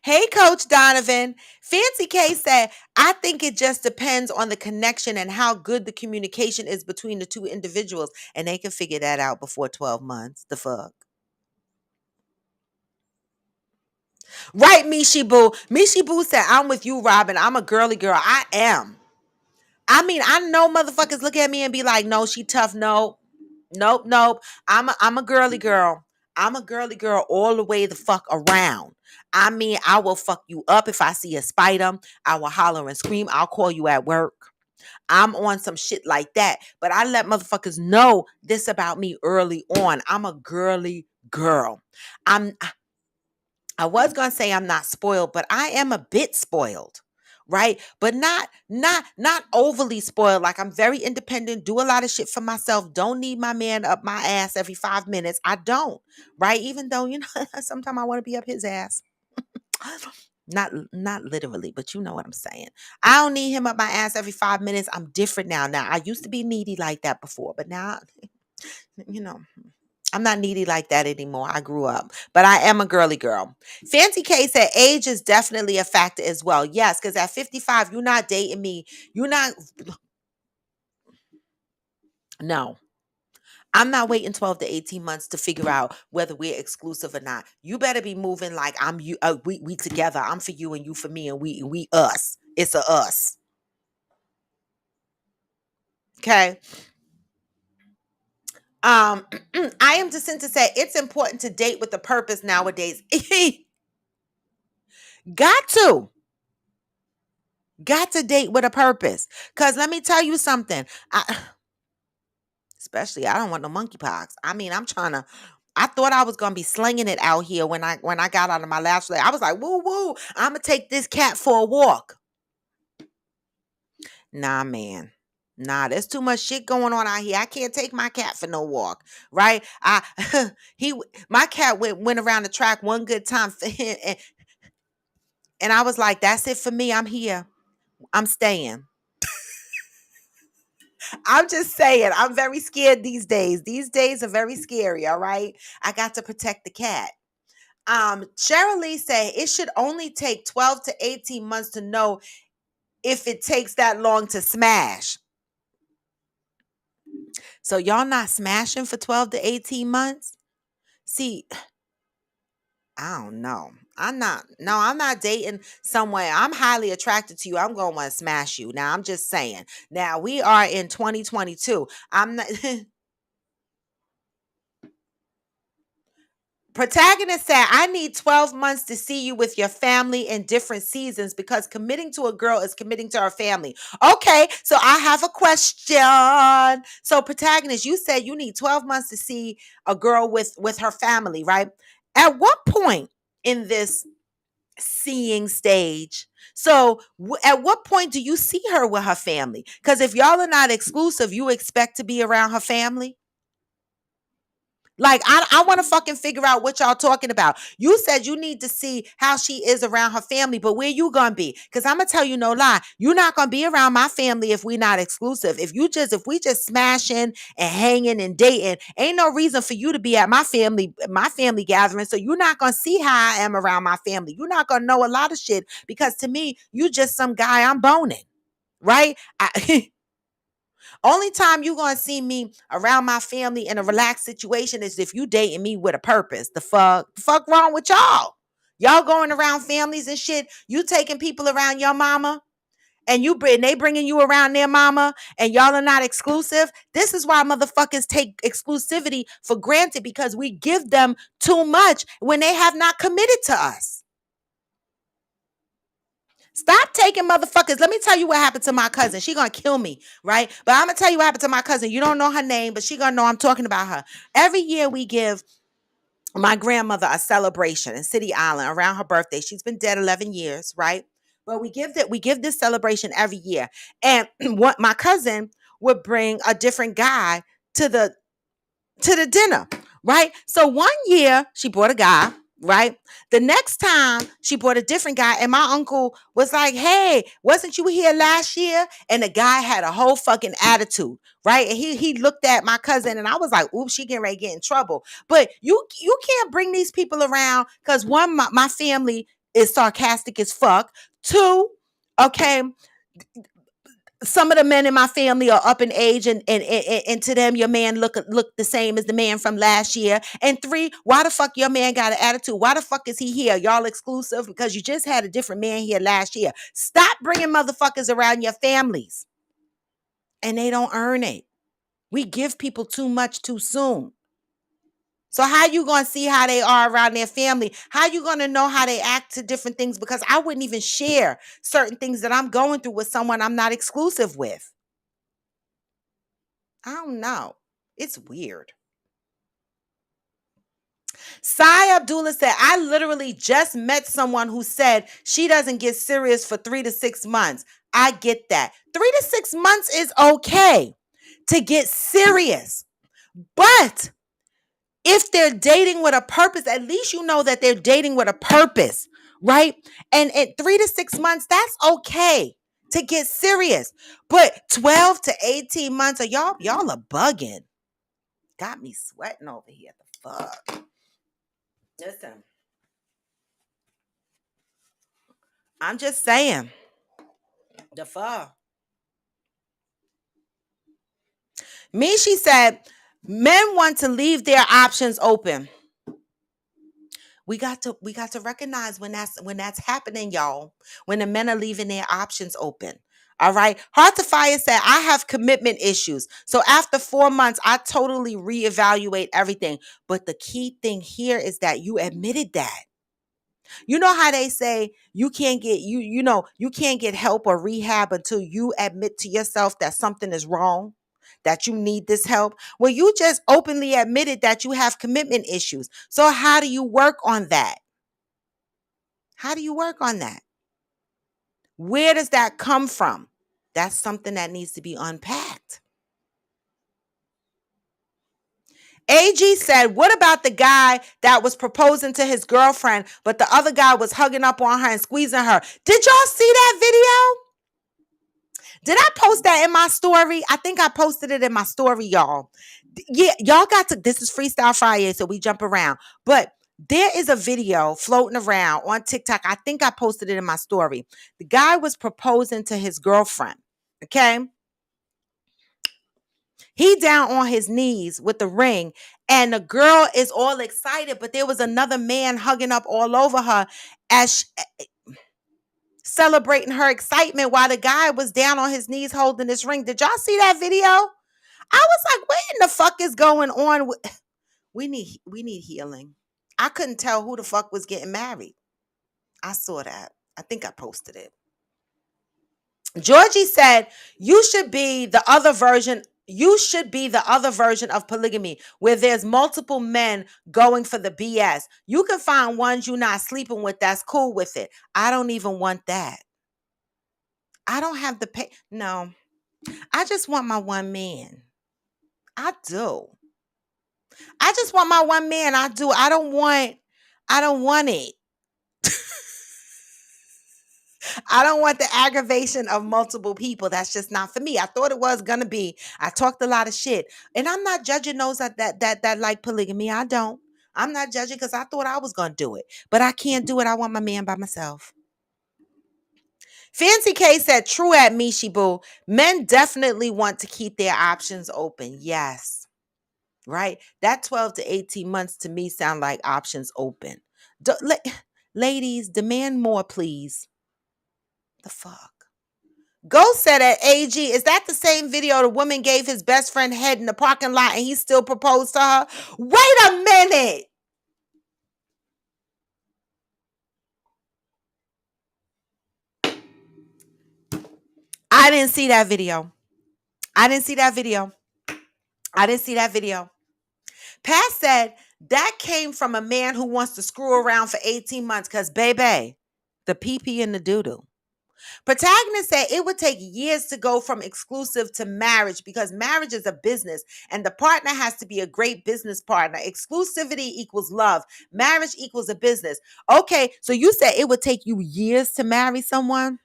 hey, Coach Donovan. Fancy K said, I think it just depends on the connection and how good the communication is between the two individuals. And they can figure that out before 12 months. The fuck. Right, Mishi Boo. Mishi Boo said, I'm with you, Robin. I'm a girly girl. I am. I mean, I know motherfuckers look at me and be like, no, she tough. No. Nope. I'm a girly girl. I'm a girly girl all the way the fuck around. I mean, I will fuck you up if I see a spider. I will holler and scream. I'll call you at work. I'm on some shit like that. But I let motherfuckers know this about me early on. I'm a girly girl. I was gonna say I'm not spoiled, but I am a bit spoiled, right? But not overly spoiled. Like I'm very independent, do a lot of shit for myself. Don't need my man up my ass every 5 minutes. I don't, right? Even though sometimes I want to be up his ass. Not literally, but you know what I'm saying. I don't need him up my ass every 5 minutes. I'm different now. Now I used to be needy like that before, but now, you know. I'm not needy like that anymore. I grew up, but I am a girly girl. Fancy K said age is definitely a factor as well. Yes, because at 55, you're not dating me. You're not. No, I'm not waiting 12 to 18 months to figure out whether we're exclusive or not. You better be moving like I'm you. We together. I'm for you and you for me, and we us. It's a us. Okay. I am Jacinta said it's important to date with a purpose nowadays. Got to. Got to date with a purpose. Cause let me tell you something. Especially I don't want no monkeypox. I mean, I thought I was gonna be slinging it out here when I got out of my last day. I was like, woo woo, I'm gonna take this cat for a walk. Nah, man. Nah, there's too much shit going on out here. I can't take my cat for no walk, right? He my cat went around the track one good time for him, and I was like, that's it for me. I'm here. I'm staying. I'm just saying, I'm very scared these days. These days are very scary, all right? I got to protect the cat. Cheryl Lee said it should only take 12 to 18 months to know if it takes that long to smash. So y'all not smashing for 12 to 18 months? See, I don't know. I'm not dating someone. I'm highly attracted to you. I'm going to want to smash you. Now, I'm just saying. Now, we are in 2022. I'm not Protagonist said, I need 12 months to see you with your family in different seasons because committing to a girl is committing to her family. Okay, so I have a question. So, protagonist, you said you need 12 months to see a girl with her family, right? At what point in this seeing stage? So, at what point do you see her with her family? Because if y'all are not exclusive, you expect to be around her family? Like, I want to fucking figure out what y'all talking about. You said you need to see how she is around her family, but where you gonna be? Because I'm gonna tell you no lie. You're not gonna be around my family if we not exclusive. If we just smashing and hanging and dating, ain't no reason for you to be at my family gathering. So you're not gonna see how I am around my family. You're not gonna know a lot of shit because to me, you just some guy I'm boning. Right? Only time you gonna see me around my family in a relaxed situation is if you dating me with a purpose. The fuck wrong with y'all? Y'all going around families and shit. You taking people around your mama? and they bringing you around their mama, and y'all are not exclusive. This is why motherfuckers take exclusivity for granted, because we give them too much when they have not committed to us. Stop taking motherfuckers. Let me tell you what happened to my cousin. She gonna kill me, right? But I'm gonna tell you what happened to my cousin. You don't know her name, but she gonna know I'm talking about her. Every year we give my grandmother a celebration in City Island around her birthday. She's been dead 11 years, right? But we give this celebration every year. And what my cousin would bring a different guy to the dinner, right? So one year she brought a guy, right? The next time she brought a different guy, and my uncle was like, "Hey, wasn't you here last year?" And the guy had a whole fucking attitude, right? And he looked at my cousin, and I was like, "Oops, she getting ready to get in trouble." But you can't bring these people around, because one, my family is sarcastic as fuck. Two, okay, some of the men in my family are up in age, and to them your man look the same as the man from last year. And three, why the fuck your man got an attitude? Why the fuck is he here? Y'all exclusive because you just had a different man here last year. Stop bringing motherfuckers around your families, and they don't earn it. We give people too much too soon. So how you going to see how they are around their family? How you going to know how they act to different things? Because I wouldn't even share certain things that I'm going through with someone I'm not exclusive with. I don't know. It's weird. Sai Abdullah said, I literally just met someone who said she doesn't get serious for 3 to 6 months. I get that. 3 to 6 months is okay to get serious. But if they're dating with a purpose, at least you know that they're dating with a purpose, right? And at 3 to 6 months, that's okay to get serious. But 12 to 18 months, y'all are bugging. Got me sweating over here. The fuck? Listen. I'm just saying. The fuck? Mishi said, men want to leave their options open. We got to recognize when that's happening, y'all. When the men are leaving their options open. All right. Heart to Fire said, I have commitment issues. So after 4 months, I totally reevaluate everything. But the key thing here is that you admitted that. You know how they say you can't get you can't get help or rehab until you admit to yourself that something is wrong, that you need this help. Well, you just openly admitted that you have commitment issues. So how do you work on that? How do you work on that? Where does that come from? That's something that needs to be unpacked. AG said, what about the guy that was proposing to his girlfriend, but the other guy was hugging up on her and squeezing her? Did y'all see that video? Did I post that in my story? I think I posted it in my story, y'all. Yeah, y'all got to, this is Freestyle Friyaaayyy, so we jump around. But there is a video floating around on TikTok. I think I posted it in my story. The guy was proposing to his girlfriend, okay? He down on his knees with the ring, and the girl is all excited, but there was another man hugging up all over her as celebrating her excitement while the guy was down on his knees holding this ring. Did y'all see that video? I was like, what in the fuck is going on? We need healing. I couldn't tell who the fuck was getting married. I saw that. I think I posted it. Georgie said, you should be the other version of polygamy where there's multiple men going for the BS. You can find ones you're not sleeping with that's cool with it. I don't even want that. I don't have the pay. No, I just want my one man. I do. I just want my one man. I do. I don't want it. I don't want the aggravation of multiple people. That's just not for me. I thought it was gonna be. I talked a lot of shit, and I'm not judging those that like polygamy. I don't. I'm not judging because I thought I was gonna do it, but I can't do it. I want my man by myself. Fancy K said, "True at Mishi Boo. Men definitely want to keep their options open. Yes, right. That 12 to 18 months to me sound like options open. Ladies, demand more, please. The fuck." Ghost said at AG, is that the same video the woman gave his best friend head in the parking lot and he still proposed to her? Wait a minute. I didn't see that video. I didn't see that video. I didn't see that video. Pat said that came from a man who wants to screw around for 18 months because, baby, the pee-pee and the doo-doo. Protagonist said it would take years to go from exclusive to marriage because marriage is a business and the partner has to be a great business partner. Exclusivity equals love. Marriage equals a business. Okay, so you said it would take you years to marry someone?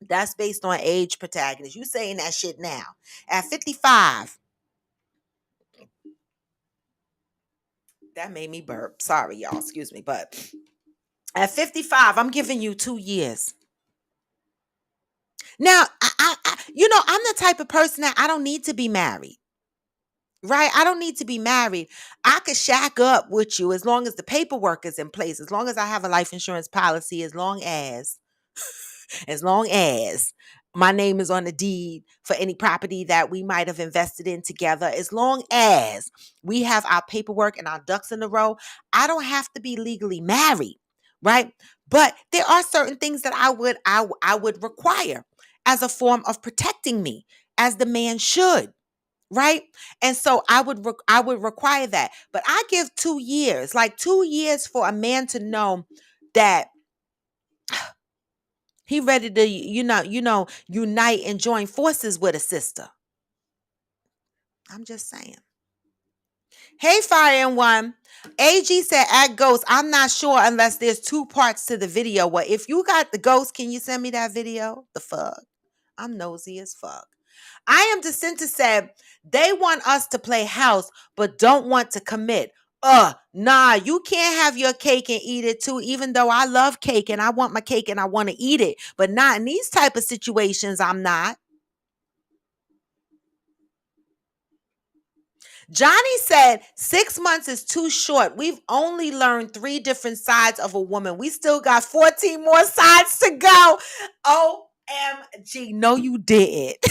That's based on age, protagonist. You saying that shit now. At 55. That made me burp. Sorry, y'all. Excuse me. But at 55, I'm giving you 2 years. Now, I'm the type of person that I don't need to be married. Right? I don't need to be married. I could shack up with you as long as the paperwork is in place, as long as I have a life insurance policy, as long as my name is on the deed for any property that we might have invested in together, as long as we have our paperwork and our ducks in a row, I don't have to be legally married, right? But there are certain things that I would require as a form of protecting me, as the man should. Right. And so I would require that. But I give 2 years, like 2 years for a man to know that he ready to, unite and join forces with a sister. I'm just saying. Hey, Fire and One. AG said at Ghost, I'm not sure unless there's 2 parts to the video. Well, if you got the Ghost, can you send me that video? The fuck? I'm nosy as fuck. I am Dissenter said they want us to play house, but don't want to commit. Nah, you can't have your cake and eat it too, even though I love cake and I want my cake and I want to eat it. But not in these type of situations, I'm not. Johnny said 6 months is too short. We've only learned 3 different sides of a woman. We still got 14 more sides to go. OMG. No, you didn't.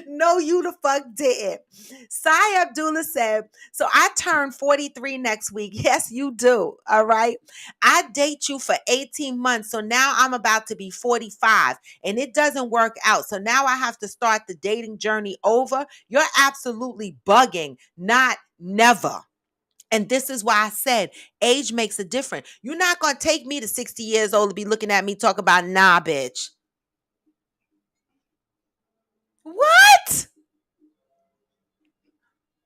No, you the fuck didn't. Sai Abdullah said, so I turn 43 next week. Yes, you do. All right. I date you for 18 months. So now I'm about to be 45 and it doesn't work out. So now I have to start the dating journey over. You're absolutely bugging. Not never. And this is why I said age makes a difference. You're not going to take me to 60 years old to be looking at me talk about, nah, bitch. What?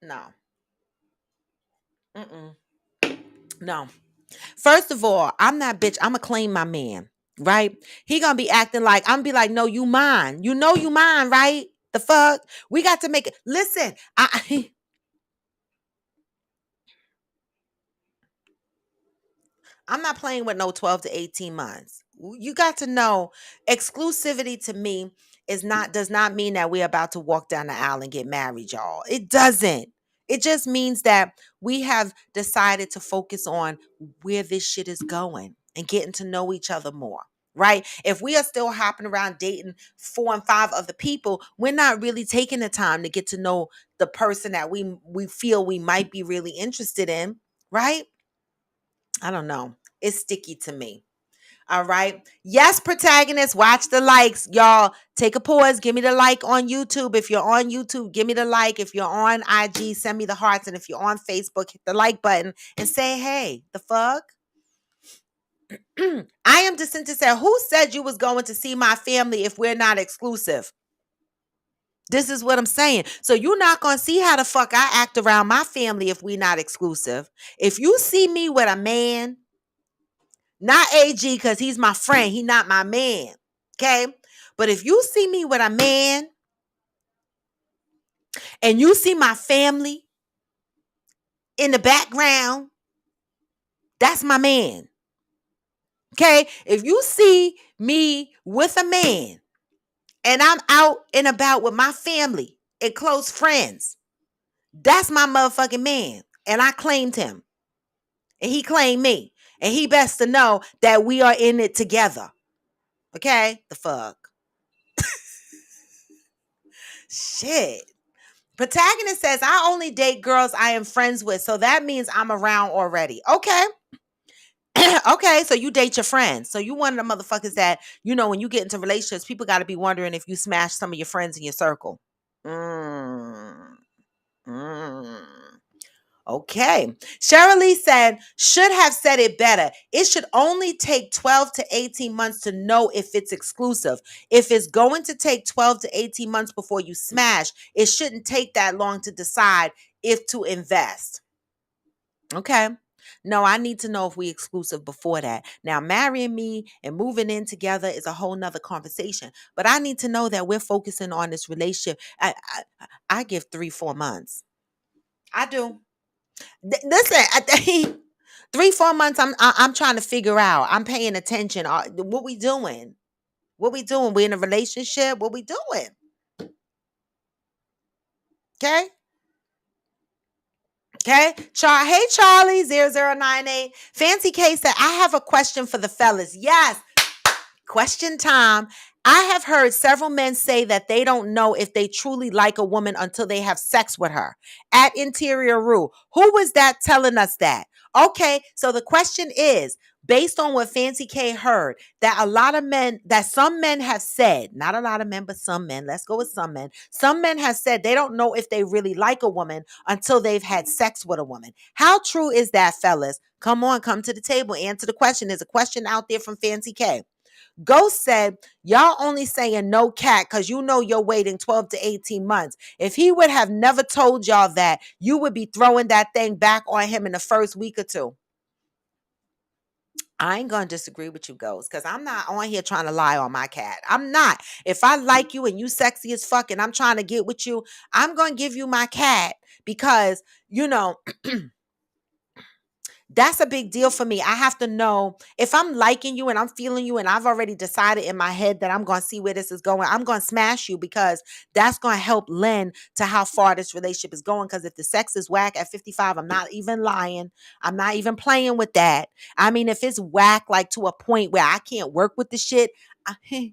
No. Mm-mm. No. First of all, I'm that bitch. I'm going to claim my man, right? He going to be acting like, I'm going to be like, no, you mine. You know you mine, right? The fuck? We got to make it. Listen, I'm not playing with no 12 to 18 months. You got to know exclusivity to me does not mean that we're about to walk down the aisle and get married, y'all. It doesn't. It just means that we have decided to focus on where this shit is going and getting to know each other more. Right? If we are still hopping around dating 4 and 5 other people, we're not really taking the time to get to know the person that we feel we might be really interested in, right? I don't know. It's sticky to me. All right. Yes, protagonist, watch the likes. Y'all, take a pause. Give me the like on YouTube. If you're on YouTube, give me the like. If you're on IG, send me the hearts. And if you're on Facebook, hit the like button and say, hey, the fuck? I am Dissenter said, who said you was going to see my family if we're not exclusive? This is what I'm saying. So you're not going to see how the fuck I act around my family if we're not exclusive. If you see me with a man, not AG because he's my friend. He not my man. Okay? But if you see me with a man and you see my family in the background, that's my man. Okay? If you see me with a man and I'm out and about with my family and close friends, that's my motherfucking man. And I claimed him. And he claimed me. And he best to know that we are in it together. Okay? The fuck. Shit. Protagonist says, I only date girls I am friends with, so that means I'm around already. Okay. Okay, so you date your friends. So you one of the motherfuckers that, when you get into relationships, people got to be wondering if you smash some of your friends in your circle. Mm. Mm. Okay. Cheryl Lee said, should have said it better. It should only take 12 to 18 months to know if it's exclusive. If it's going to take 12 to 18 months before you smash, it shouldn't take that long to decide if to invest. Okay. No, I need to know if we exclusive before that. Now, marrying me and moving in together is a whole nother conversation. But I need to know that we're focusing on this relationship. I give 3-4 months. I do. Listen, I think 3-4 months. I'm trying to figure out. I'm paying attention. What we doing? What we doing? We in a relationship? What we doing? Okay. Okay. Hey, Charlie 0098. Fancy K said, I have a question for the fellas. Yes. Question time. I have heard several men say that they don't know if they truly like a woman until they have sex with her. At Interior Rule, who was that telling us that? Okay, so the question is, based on what Fancy K heard, that some men have said, not a lot of men, but some men, let's go with some men. Some men have said they don't know if they really like a woman until they've had sex with a woman. How true is that, fellas? Come on, come to the table, answer the question. There's a question out there from Fancy K. Ghost said, y'all only saying no cat because you're waiting 12 to 18 months. If he would have never told y'all that, you would be throwing that thing back on him in the first week or two. I ain't going to disagree with you, Ghost, because I'm not on here trying to lie on my cat. I'm not. If I like you and you sexy as fuck and I'm trying to get with you, I'm going to give you my cat because, that's a big deal for me. I have to know if I'm liking you and I'm feeling you and I've already decided in my head that I'm going to see where this is going. I'm going to smash you because that's going to help lend to how far this relationship is going. Because if the sex is whack at 55, I'm not even lying. I'm not even playing with that. I mean, if it's whack like to a point where I can't work with the shit, I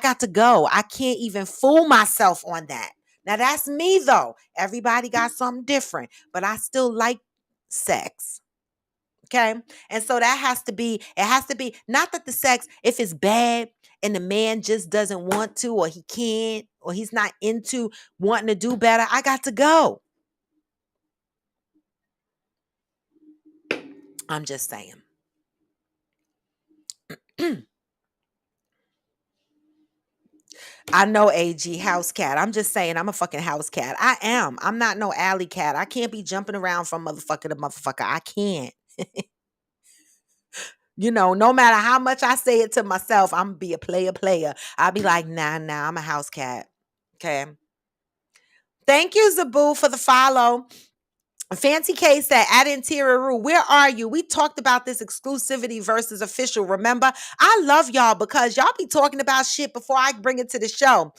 got to go. I can't even fool myself on that. Now that's me though. Everybody got something different, but I still like sex. Okay. And so it has to be not that the sex, if it's bad and the man just doesn't want to, or he can't, or he's not into wanting to do better, I got to go. I'm just saying. I know AG house cat. I'm just saying I'm a fucking house cat. I am. I'm not no alley cat. I can't be jumping around from motherfucker to motherfucker. I can't. No matter how much I say it to myself, I'm gonna be a player. I'll be like, nah, I'm a house cat. Okay. Thank you, Zabu, for the follow. Fancy K said, at Interior Rule, where are you? We talked about this exclusivity versus official. Remember, I love y'all because y'all be talking about shit before I bring it to the show.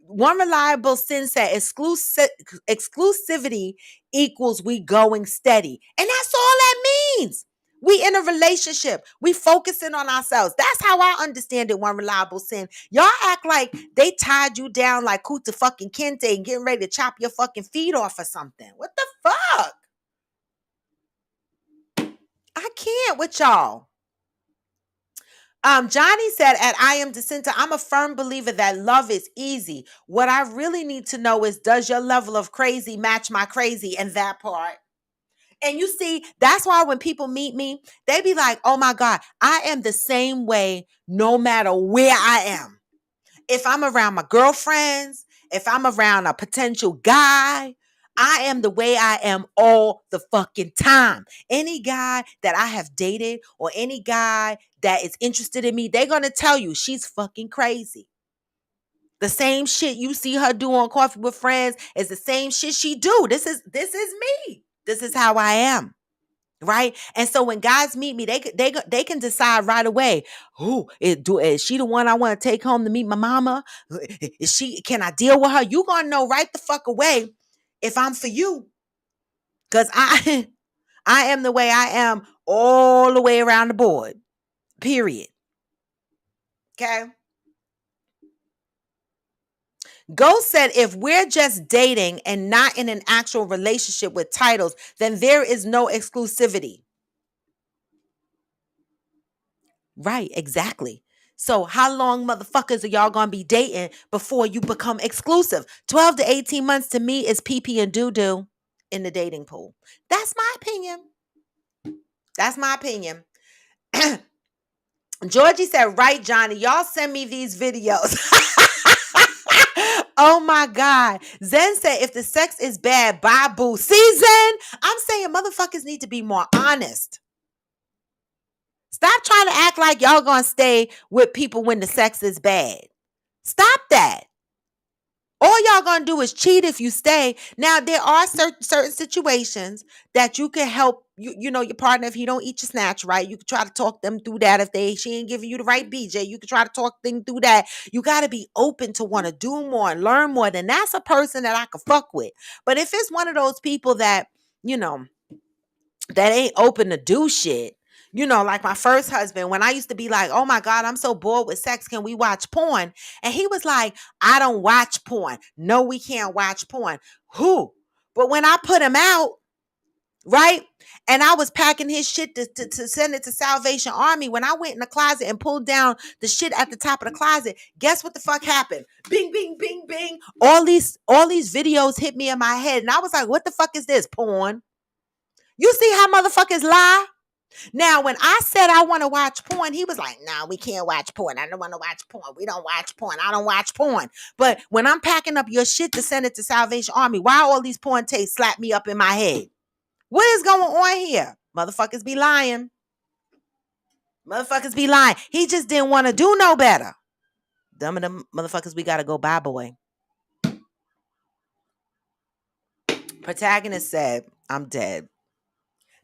One reliable sin said, exclusivity equals we going steady. And that's all that means. We in a relationship. We focusing on ourselves. That's how I understand it, one reliable sin. Y'all act like they tied you down like Kuta fucking Kente and getting ready to chop your fucking feet off or something. What the fuck? I can't with y'all. Johnny said at I Am Dissenter, I'm a firm believer that love is easy. What I really need to know is, does your level of crazy match my crazy? And that part. And you see, that's why when people meet me, they be like, oh my God, I am the same way no matter where I am. If I'm around my girlfriends, if I'm around a potential guy, I am the way I am all the fucking time. Any guy that I have dated or any guy that is interested in me, they're going to tell you she's fucking crazy. The same shit you see her do on Coffee with Friends is the same shit she do. This is me. This is how I am. Right. And so when guys meet me, they can decide right away. Is she the one I want to take home to meet my mama? Can I deal with her? You gonna know right the fuck away if I'm for you. Cause I I am the way I am all the way around the board. Period. Okay. Ghost said, if we're just dating and not in an actual relationship with titles, then there is no exclusivity. Right, exactly. So how long motherfuckers are y'all gonna be dating before you become exclusive? 12 to 18 months to me is pee and doo-doo in the dating pool. That's my opinion. That's my opinion. Georgie said, right, Johnny, y'all send me these videos. Oh my God. Zen said, if the sex is bad, bye boo. See, Zen? I'm saying motherfuckers need to be more honest. Stop trying to act like y'all gonna stay with people when the sex is bad. Stop that. All y'all gonna do is cheat if you stay. Now, there are certain situations that you can help you know your partner if he don't eat your snatch right. You can try to talk them through that. If she ain't giving you the right BJ, you can try to talk them through that. You got to be open to want to do more and learn more. Then that's a person that I could fuck with. But if it's one of those people that you know that ain't open to do shit. Like my first husband, when I used to be like, oh my God, I'm so bored with sex. Can we watch porn? And he was like, I don't watch porn. No, we can't watch porn. Who? But when I put him out, right? And I was packing his shit to send it to Salvation Army. When I went in the closet and pulled down the shit at the top of the closet, guess what the fuck happened? Bing, bing, bing, bing. All these videos hit me in my head. And I was like, what the fuck is this? Porn? You see how motherfuckers lie? Now, when I said I want to watch porn, he was like, nah, we can't watch porn. I don't want to watch porn. We don't watch porn. I don't watch porn. But when I'm packing up your shit to send it to Salvation Army, why all these porn tapes slap me up in my head? What is going on here? Motherfuckers be lying. Motherfuckers be lying. He just didn't want to do no better. Dumb of them motherfuckers, we got to go bye, boy. Protagonist said, I'm dead.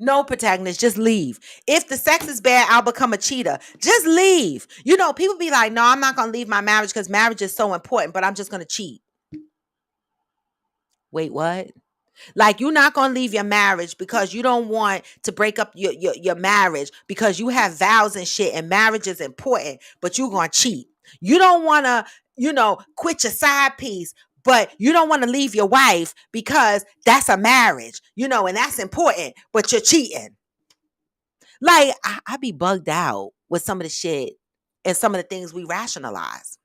No, protagonist, just leave. If the sex is bad, I'll become a cheater. Just leave. People be like, no, I'm not going to leave my marriage because marriage is so important, but I'm just going to cheat. Wait, what? Like, you're not going to leave your marriage because you don't want to break up your marriage because you have vows and shit and marriage is important, but you're going to cheat. You don't want to, quit your side piece, but you don't want to leave your wife because that's a marriage, and that's important, but you're cheating. Like, I be bugged out with some of the shit and some of the things we rationalize.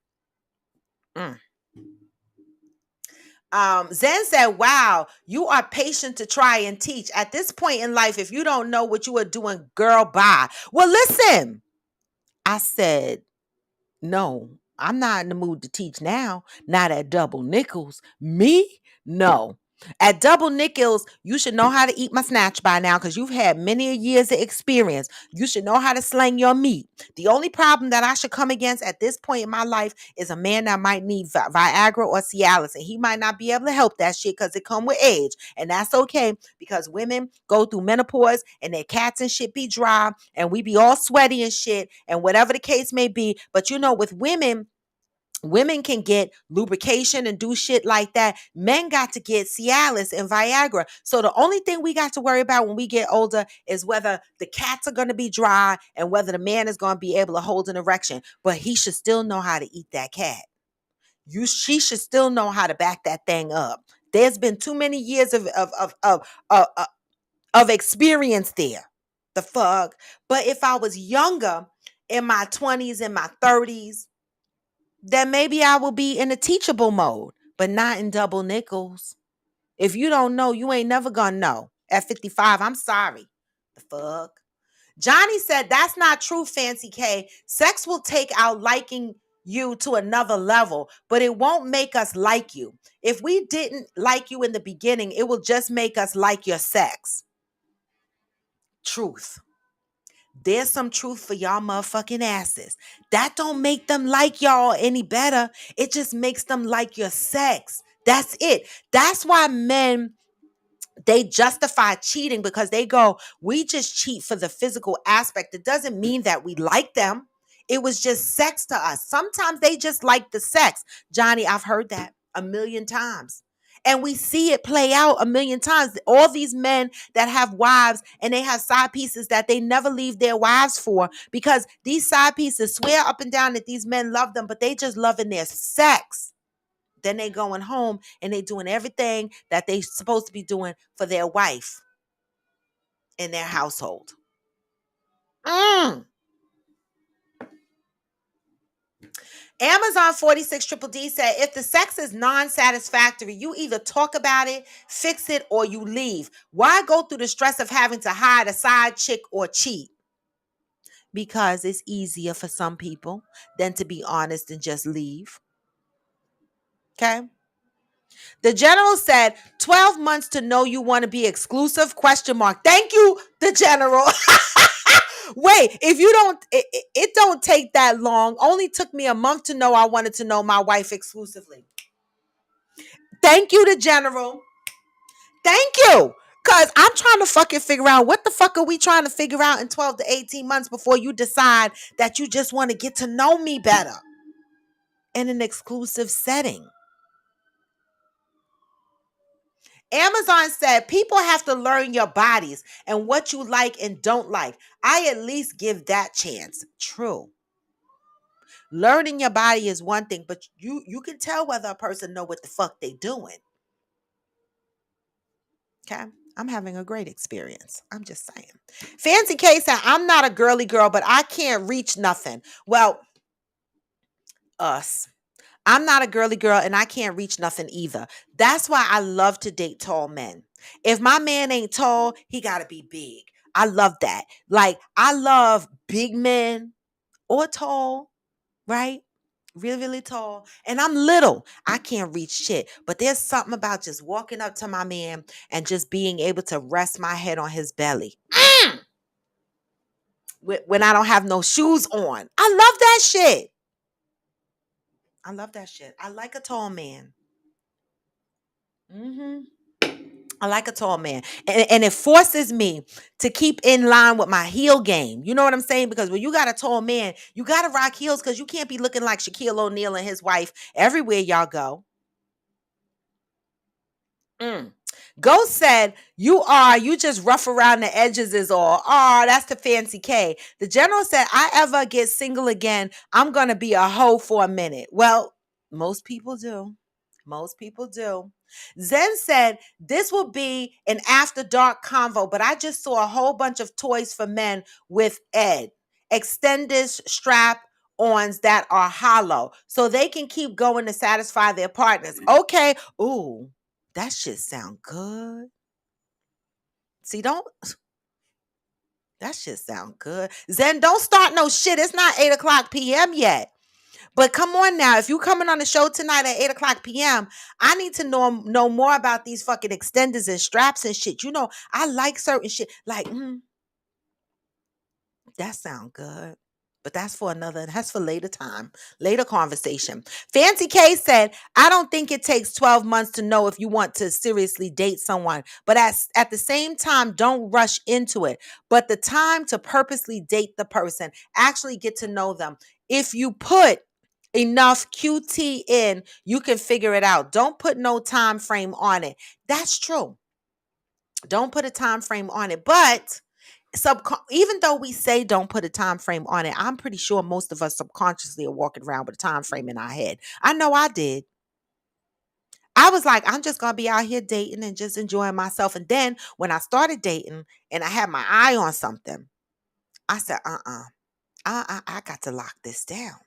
Zen said, wow, you are patient to try and teach. At this point in life, if you don't know what you are doing, girl, bye. Well, listen, I said, no, I'm not in the mood to teach now. Not at double nickels. Me? No. At double nickels, you should know how to eat my snatch by now because you've had many years of experience. You should know how to sling your meat. The only problem that I should come against at this point in my life is a man that might need Viagra or Cialis, and he might not be able to help that shit because it come with age, and that's okay because women go through menopause and their cats and shit be dry, and we be all sweaty and shit, and whatever the case may be. But with women can get lubrication and do shit like that. Men got to get Cialis and Viagra. So the only thing we got to worry about when we get older is whether the cats are going to be dry and whether the man is going to be able to hold an erection. But he should still know how to eat that cat. She should still know how to back that thing up. There's been too many years of experience there. The fuck. But if I was younger, in my 20s, in my 30s, then maybe I will be in a teachable mode, but not in double nickels. If you don't know, you ain't never gonna know. At 55, I'm sorry. The fuck? Johnny said, that's not true, Fancy K. Sex will take our liking you to another level, but it won't make us like you. If we didn't like you in the beginning, it will just make us like your sex. Truth. There's some truth for y'all motherfucking asses. That don't make them like y'all any better. It just makes them like your sex. That's it. That's why men, they justify cheating because they go, we just cheat for the physical aspect. It doesn't mean that we like them. It was just sex to us. Sometimes they just like the sex. Johnny, I've heard that a million times. And we see it play out a million times. All these men that have wives and they have side pieces that they never leave their wives for because these side pieces swear up and down that these men love them, but they just loving their sex. Then they going home and they doing everything that they supposed to be doing for their wife in their household. Amazon 46 Triple D said, if the sex is non-satisfactory, you either talk about it, fix it, or you leave. Why go through the stress of having to hide a side chick or cheat? Because it's easier for some people than to be honest and just leave. Okay? The general said, 12 months to know you want to be exclusive, question mark. Thank you, the general. Wait, if you don't, it don't take that long. Only took me a month to know I wanted to know my wife exclusively. Thank you, the general. Thank you. Because I'm trying to fucking figure out what the fuck are we trying to figure out in 12 to 18 months before you decide that you just want to get to know me better in an exclusive setting. Amazon said people have to learn your bodies and what you like and don't like. I at least give that chance. True. Learning your body is one thing, but you can tell whether a person know what the fuck they doing. Okay? I'm having a great experience. I'm just saying. Fancy K said, I'm not a girly girl, but I can't reach nothing. Well, us. I'm not a girly girl and I can't reach nothing either. That's why I love to date tall men. If my man ain't tall, he got to be big. I love that. Like, I love big men or tall, right? Really, really tall. And I'm little. I can't reach shit. But there's something about just walking up to my man and just being able to rest my head on his belly. When I don't have no shoes on. I love that shit. I love that shit. I like a tall man. I like a tall man. And it forces me to keep in line with my heel game. You know what I'm saying? Because when you got a tall man, you got to rock heels because you can't be looking like Shaquille O'Neal and his wife everywhere y'all go. Ghost said, you just rough around the edges is all. Oh, that's the Fancy K. The general said, I ever get single again, I'm going to be a hoe for a minute. Well, most people do. Most people do. Zen said, this will be an after dark convo, but I just saw a whole bunch of toys for men with Ed. Extended strap ons that are hollow so they can keep going to satisfy their partners. Okay. Ooh. That shit sound good. See, that shit sound good. Zen, don't start no shit. It's not 8 o'clock p.m. yet. But come on now. If you coming on the show tonight at 8 o'clock p.m., I need to know more about these fucking extenders and straps and shit. You know, I like certain shit. Like, that sound good. But that's for later time, later conversation. Fancy K said, I don't think it takes 12 months to know if you want to seriously date someone. But at the same time, don't rush into it. But the time to purposely date the person, actually get to know them. If you put enough QT in, you can figure it out. Don't put no time frame on it. That's true. Don't put a time frame on it. But even though we say don't put a time frame on it, I'm pretty sure most of us subconsciously are walking around with a time frame in our head. I know I did. I was like, I'm just gonna be out here dating and just enjoying myself. And then when I started dating and I had my eye on something, I said, I got to lock this down.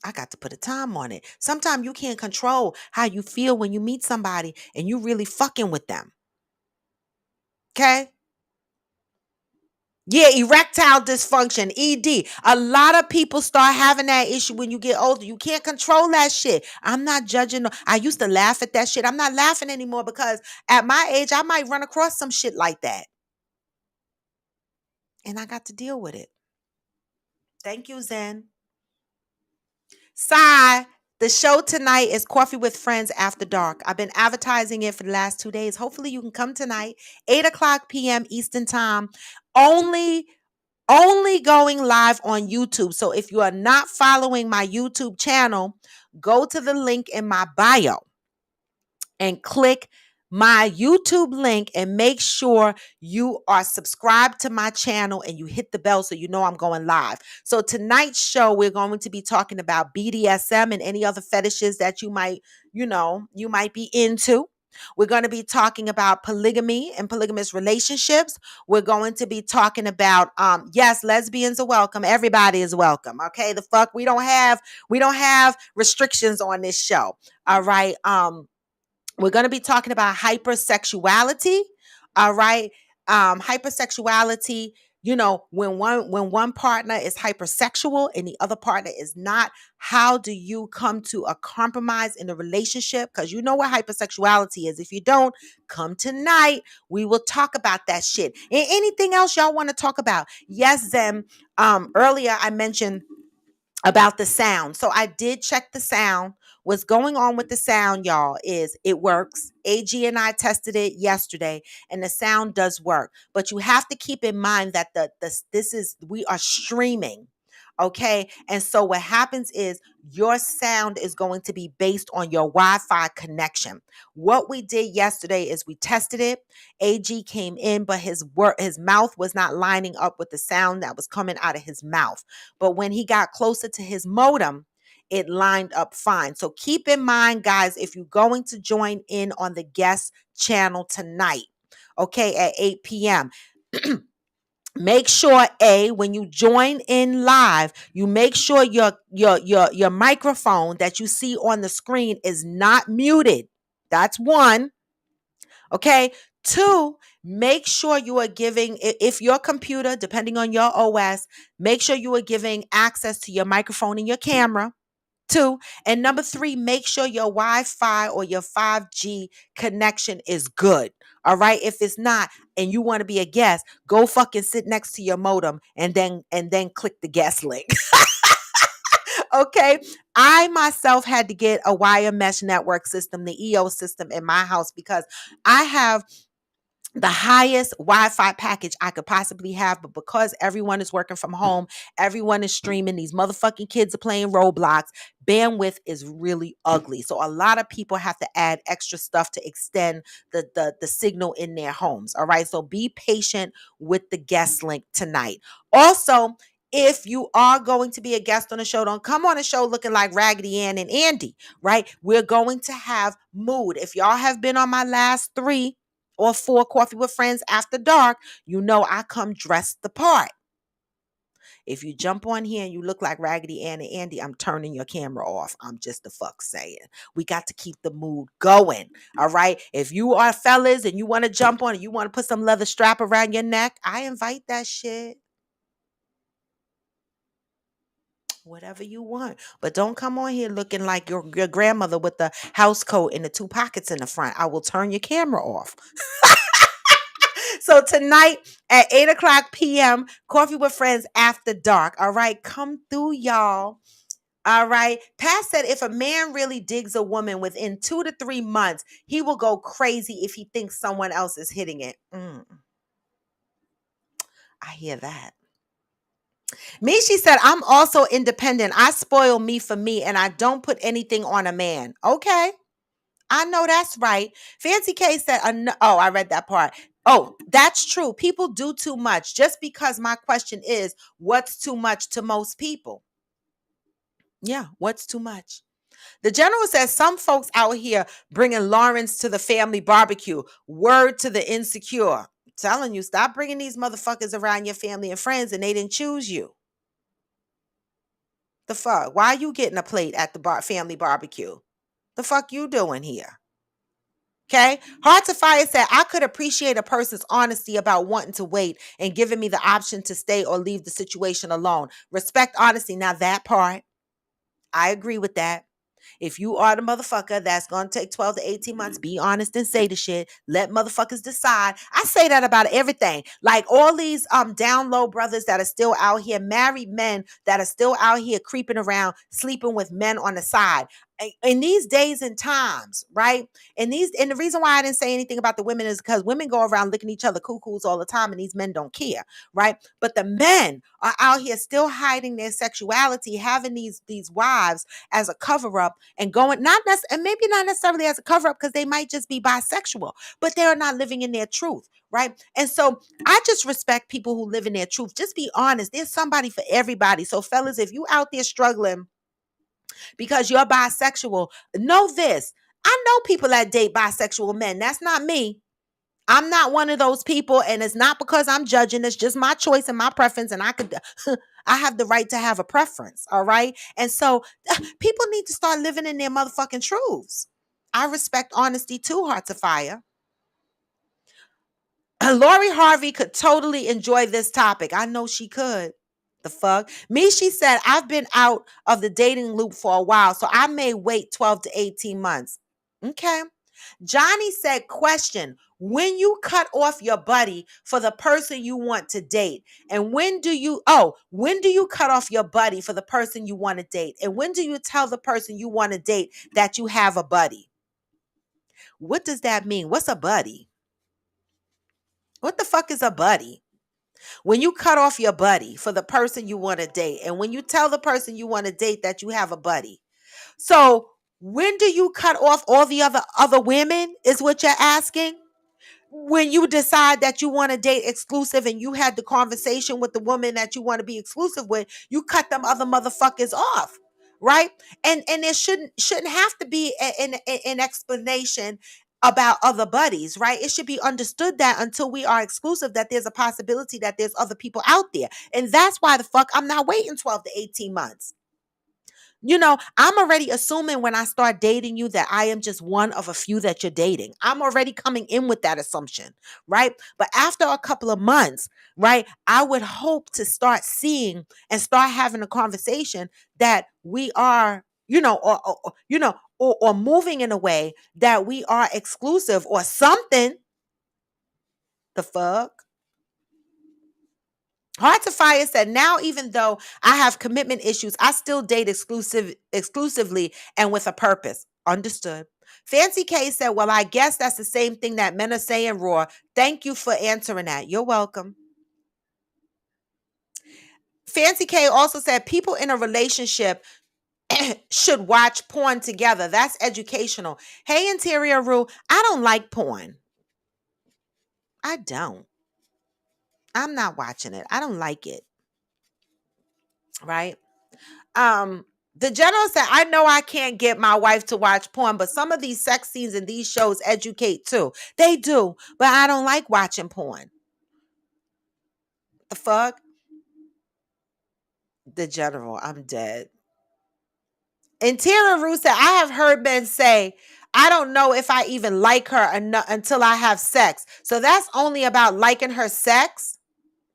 I got to put a time on it. Sometimes you can't control how you feel when you meet somebody and you really fucking with them. Okay? Yeah, erectile dysfunction, ED. A lot of people start having that issue when you get older. You can't control that shit. I'm not judging. I used to laugh at that shit. I'm not laughing anymore because at my age, I might run across some shit like that. And I got to deal with it. Thank you, Zen. Sai, the show tonight is Coffee with Friends After Dark. I've been advertising it for the last 2 days. Hopefully you can come tonight, 8 o'clock p.m. Eastern Time. Only going live on YouTube. So if you are not following my YouTube channel, go to the link in my bio and click my YouTube link and make sure you are subscribed to my channel and you hit the bell so you know I'm going live. So tonight's show, we're going to be talking about BDSM and any other fetishes that you might, you might be into. We're going to be talking about polygamy and polygamous relationships. We're going to be talking about yes, lesbians are welcome. Everybody is welcome. Okay? The fuck, we don't have restrictions on this show. All right? We're going to be talking about hypersexuality. All right? Hypersexuality, when one partner is hypersexual and the other partner is not, how do you come to a compromise in the relationship? Because you know what hypersexuality is. If you don't, come tonight. We will talk about that shit. And anything else y'all want to talk about? Yes, Zem. Earlier I mentioned about the sound. So I did check the sound. What's going on with the sound, y'all, is it works. AG and I tested it yesterday, and the sound does work. But you have to keep in mind that we are streaming. Okay. And so what happens is your sound is going to be based on your Wi-Fi connection. What we did yesterday is we tested it. AG came in, but his mouth was not lining up with the sound that was coming out of his mouth. But when he got closer to his modem, it lined up fine. So keep in mind, guys, if you're going to join in on the guest channel tonight, okay, at 8 p.m., make sure when you join in live, you make sure your microphone that you see on the screen is not muted. That's one. Okay. Two, make sure you are giving, if your computer, depending on your OS, make sure you are giving access to your microphone and your camera. Two, and number three, make sure your Wi-Fi or your 5G connection is good. All right. If it's not, and you want to be a guest, go fucking sit next to your modem and then click the guest link. Okay. I myself had to get a wire mesh network system, the EO system in my house, because I have the highest Wi-Fi package I could possibly have. But because everyone is working from home, everyone is streaming, these motherfucking kids are playing Roblox, bandwidth is really ugly. So a lot of people have to add extra stuff to extend the signal in their homes. All right. So be patient with the guest link tonight. Also, if you are going to be a guest on the show, don't come on a show looking like Raggedy Ann and Andy, right? We're going to have mood. If y'all have been on my last 3 or 4 Coffee with Friends After Dark, you know I come dressed the part. If you jump on here and you look like Raggedy Ann and Andy, I'm turning your camera off. I'm just the fuck saying. We got to keep the mood going. All right. If you are fellas and you want to jump on and you want to put some leather strap around your neck, I invite that shit. Whatever you want. But don't come on here looking like your grandmother with the house coat and the 2 pockets in the front. I will turn your camera off. So tonight at 8 o'clock p.m., Coffee with Friends After Dark. All right, come through, y'all. All right. Pat said if a man really digs a woman within 2 to 3 months, he will go crazy if he thinks someone else is hitting it. I hear that. Mishi said, I'm also independent. I spoil me for me and I don't put anything on a man. Okay. I know that's right. Fancy K said, oh, I read that part. Oh, that's true. People do too much. Just because my question is, what's too much to most people? Yeah, what's too much? The general says some folks out here bringing Lawrence to the family barbecue. Word to the insecure. I'm telling you, stop bringing these motherfuckers around your family and friends and they didn't choose you. The fuck? Why are you getting a plate at the family barbecue? The fuck you doing here? Okay. Hearts of Fire said, I could appreciate a person's honesty about wanting to wait and giving me the option to stay or leave the situation alone. Respect honesty. Now that part, I agree with that. If you are the motherfucker that's going to take 12 to 18 months, be honest and say the shit. Let motherfuckers decide. I say that about everything. Like all these down low brothers that are still out here, married men that are still out here creeping around, sleeping with men on the side. in these days and times, right? And the reason why I didn't say anything about the women is because women go around licking each other cuckoos all the time, and these men don't care, right? But the men are out here still hiding their sexuality, having these wives as a cover up, and going and maybe not necessarily as a cover up, because they might just be bisexual, but they are not living in their truth, right? And so I just respect people who live in their truth. Just be honest. There's somebody for everybody. So fellas, if you out there struggling because you're bisexual, know this. I know people that date bisexual men. That's not me. I'm not one of those people, and it's not because I'm judging. It's just my choice and my preference, and I have the right to have a preference, all right? And so people need to start living in their motherfucking truths. I respect honesty too, Hearts of Fire. Lori Harvey could totally enjoy this topic. I know she could. The fuck? Me, she said, I've been out of the dating loop for a while, so I may wait 12 to 18 months. Okay. Johnny said, question, when you cut off your buddy for the person you want to date, and when do you cut off your buddy for the person you want to date? And when do you tell the person you want to date that you have a buddy? What does that mean? What's a buddy? What the fuck is a buddy? When you cut off your buddy for the person you want to date, and when you tell the person you want to date that you have a buddy. So when do you cut off all the other women is what you're asking? When you decide that you want to date exclusive and you had the conversation with the woman that you want to be exclusive with, you cut them other motherfuckers off, right? And there shouldn't have to be an explanation about other buddies, right? It should be understood that until we are exclusive, that there's a possibility that there's other people out there. And that's why the fuck I'm not waiting 12 to 18 months. I'm already assuming when I start dating you that I am just one of a few that you're dating. I'm already coming in with that assumption, right? But after a couple of months, right, I would hope to start seeing and start having a conversation that we are, or moving in a way that we are exclusive or something. The fuck? Hearts of Fire said, now, even though I have commitment issues, I still date exclusively and with a purpose. Understood. Fancy K said, well, I guess that's the same thing that men are saying, Raw. Thank you for answering that. You're welcome. Fancy K also said, people in a relationship should watch porn together. That's educational. Hey, Interior Rule, I don't like porn. I don't. I'm not watching it. I don't like it. Right? The general said, I know I can't get my wife to watch porn, but some of these sex scenes in these shows educate too. They do, but I don't like watching porn. The fuck? The general, I'm dead. Interior Roo said, I have heard men say, I don't know if I even like her until I have sex. So that's only about liking her sex?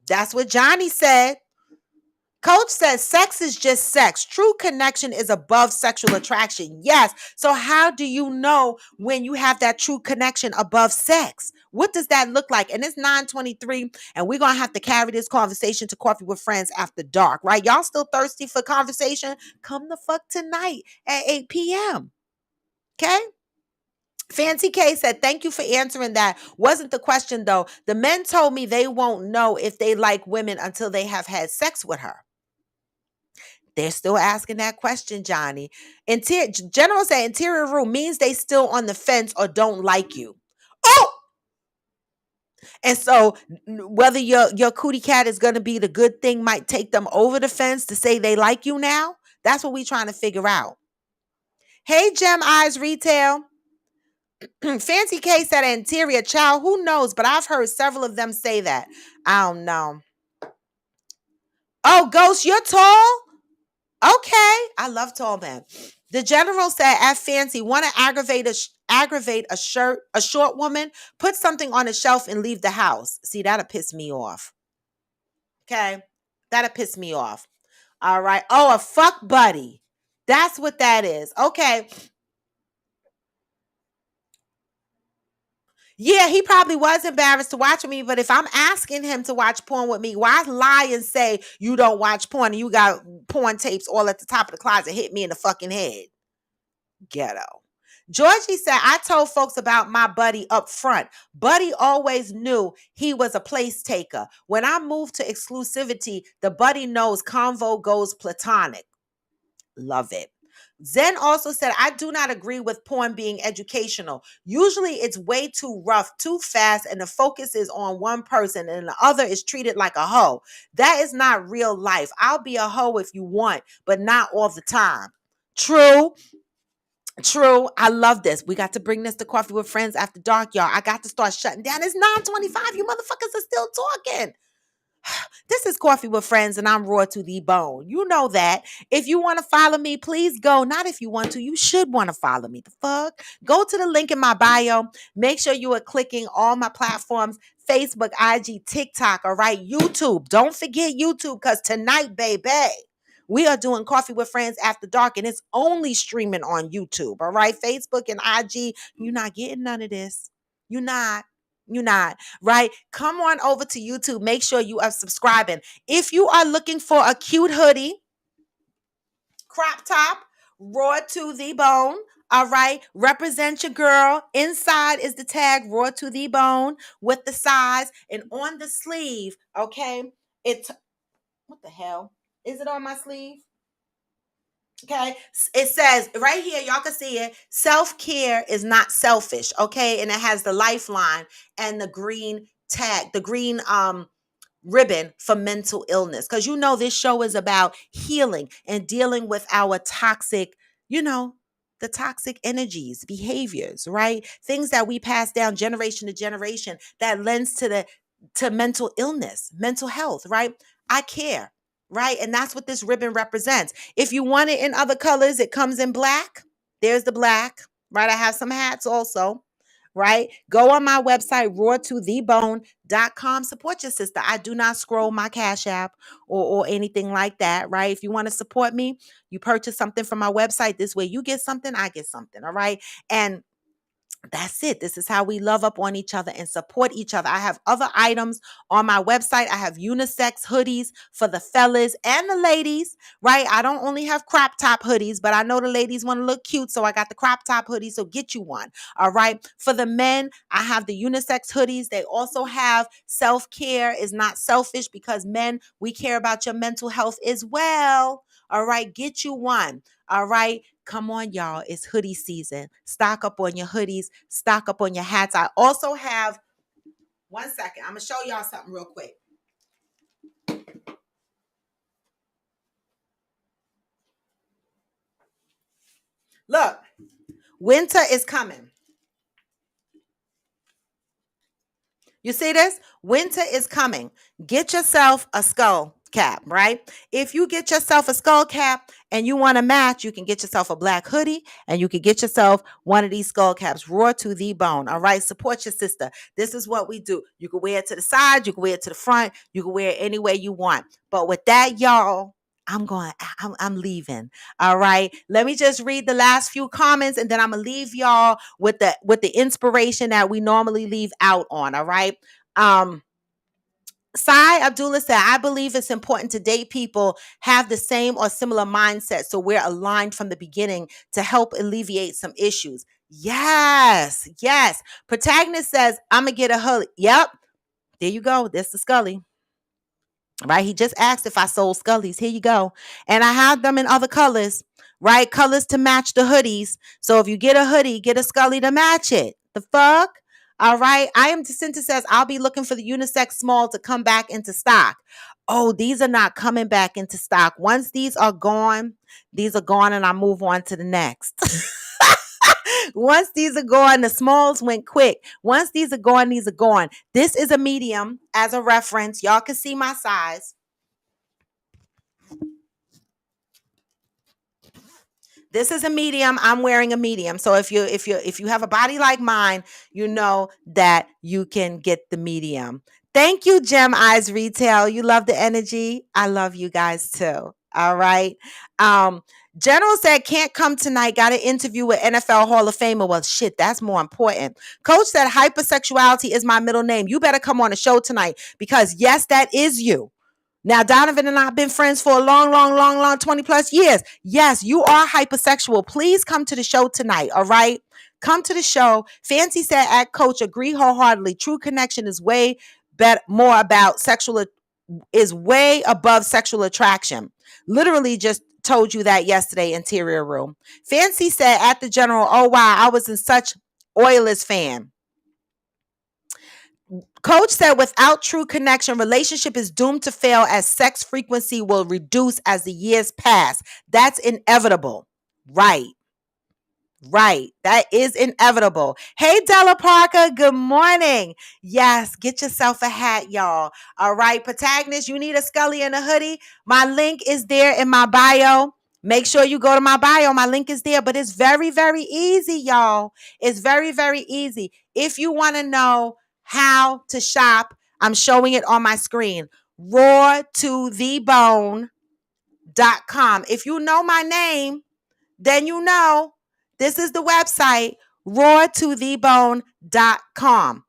That's what Johnny said. Coach says sex is just sex. True connection is above sexual attraction. Yes. So how do you know when you have that true connection above sex? What does that look like? And it's 9:23, and we're going to have to carry this conversation to Coffee with Friends after dark, right? Y'all still thirsty for conversation? Come the fuck tonight at 8 p.m. Okay? Fancy K said, thank you for answering that. Wasn't the question, though. The men told me they won't know if they like women until they have had sex with her. They're still asking that question, Johnny. General say interior room means they still on the fence or don't like you. Oh! And so whether your cootie cat is going to be the good thing might take them over the fence to say they like you now. That's what we're trying to figure out. Hey, Gem Eyes Retail. Fancy K said interior child. Who knows? But I've heard several of them say that. I don't know. Oh, Ghost, you're tall? Okay. I love tall men. The general said, at Fancy, want to aggravate a short woman? Put something on a shelf and leave the house. See, that'll piss me off. Okay. That'll piss me off. All right. Oh, a fuck buddy. That's what that is. Okay. Yeah, he probably was embarrassed to watch me, but if I'm asking him to watch porn with me, why lie and say you don't watch porn and you got porn tapes all at the top of the closet? Hit me in the fucking head. Ghetto. Georgie said, I told folks about my buddy up front. Buddy always knew he was a place taker. When I moved to exclusivity, the buddy knows convo goes platonic. Love it. Zen also said, I do not agree with porn being educational. Usually it's way too rough, too fast, and the focus is on one person and the other is treated like a hoe. That is not real life. I'll be a hoe if you want, but not all the time. True. True. I love this. We got to bring this to Coffee with Friends after dark, y'all. I got to start shutting down. It's 9:25. You motherfuckers are still talking. This is Coffee with Friends, and I'm raw to the bone. You know that. If you want to follow me, please go. Not if you want to. You should want to follow me. The fuck? Go to the link in my bio. Make sure you are clicking all my platforms. Facebook, IG, TikTok, all right? YouTube. Don't forget YouTube, because tonight, baby, we are doing Coffee with Friends After Dark, and it's only streaming on YouTube, all right? Facebook and IG, you're not getting none of this. You're not. You're not, right? Come on over to YouTube. Make sure you are subscribing. If you are looking for a cute hoodie, crop top, raw to the bone, all right? Represent your girl. Inside is the tag, raw to the bone, with the size. And on the sleeve, okay, what the hell? Is it on my sleeve? Okay, it says right here, y'all can see it. Self-care is not selfish, okay? And it has the lifeline and the green tag, the green ribbon for mental illness. Because you know this show is about healing and dealing with our toxic, the toxic energies, behaviors, right? Things that we pass down generation to generation that lends to mental illness, mental health, right? I care. Right. And that's what this ribbon represents. If you want it in other colors, it comes in black. There's the black. Right. I have some hats also. Right. Go on my website, rawtothebone.com. Support your sister. I do not scroll my Cash App or anything like that. Right. If you want to support me, you purchase something from my website. This way you get something, I get something. All right. And that's it. This is how we love up on each other and support each other. I have other items on my website. I have unisex hoodies for the fellas and the ladies, right? I don't only have crop top hoodies, but I know the ladies want to look cute. So I got the crop top hoodie. So get you one. All right. For the men, I have the unisex hoodies. They also have self-care is not selfish, because men, we care about your mental health as well. All right. Get you one. All right. Come on, y'all. It's hoodie season. Stock up on your hoodies. Stock up on your hats. I also have, one second. I'm going to show y'all something real quick. Look, winter is coming. You see this? Winter is coming. Get yourself a skull cap, right? If you get yourself a skull cap and you want to match, you can get yourself a black hoodie and you can get yourself one of these skull caps, raw to the bone. All right. Support your sister. This is what we do. You can wear it to the side. You can wear it to the front. You can wear it any way you want. But with that, y'all, I'm leaving. All right. Let me just read the last few comments and then I'm gonna leave y'all with the inspiration that we normally leave out on. All right. Sai Abdullah said, I believe it's important to date people have the same or similar mindset so we're aligned from the beginning to help alleviate some issues. Yes, yes. Protagonist says, I'm going to get a hoodie. Yep. There you go. That's the Scully. Right? He just asked if I sold Scullies. Here you go. And I have them in other colors, right? Colors to match the hoodies. So if you get a hoodie, get a Scully to match it. The fuck? All right. I am Jacinta says, I'll be looking for the unisex small to come back into stock. Oh, these are not coming back into stock. Once these are gone and I move on to the next. Once these are gone, the smalls went quick. Once these are gone, these are gone. This is a medium as a reference. Y'all can see my size. This is a medium. I'm wearing a medium. So if you have a body like mine, you know that you can get the medium. Thank you, Gem Eyes Retail. You love the energy. I love you guys too. All right. General said, can't come tonight. Got an interview with NFL Hall of Famer. Well, shit, that's more important. Coach said, hypersexuality is my middle name. You better come on the show tonight because yes, that is you. Now, Donovan and I have been friends for a long 20 plus years. Yes, you are hypersexual. Please come to the show tonight, all right? Come to the show. Fancy said at Coach, agree wholeheartedly. True connection is way more about is way above sexual attraction. Literally just told you that yesterday, interior room. Fancy said at the general, oh wow, I was in such Oilers fan. Coach said without true connection, relationship is doomed to fail as sex frequency will reduce as the years pass. That's inevitable. Right. Right. That is inevitable. Hey, Della Parker. Good morning. Yes. Get yourself a hat, y'all. All right. Protagonist, you need a Scully and a hoodie. My link is there in my bio. Make sure you go to my bio. My link is there, but it's very, very easy, y'all. It's very, very easy. If you want to know how to shop, I'm showing it on my screen. RawToTheBone.com. If you know my name, then you know this is the website, RawToTheBone.com.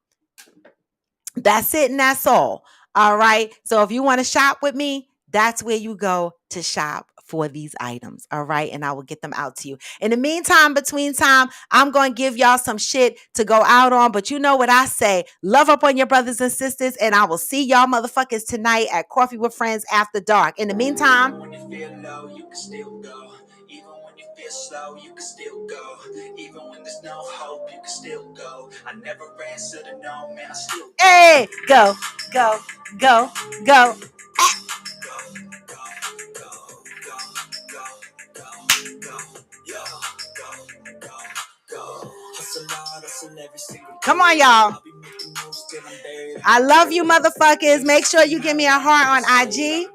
That's it and that's all. All right. So if you want to shop with me, that's where you go to shop for these items. All right. And I will get them out to you. In the meantime, between time, I'm going to give y'all some shit to go out on. But you know what I say? Love up on your brothers and sisters. And I will see y'all motherfuckers tonight at Coffee with Friends After Dark. In the meantime, when you feel low, you can still go. Even when you feel slow, you can still go. Even when there's no hope, you can still go. I never answer to no, man, I still go. Hey, go, go, go, go. Come on, y'all. I love you, motherfuckers. Make sure you give me a heart on IG.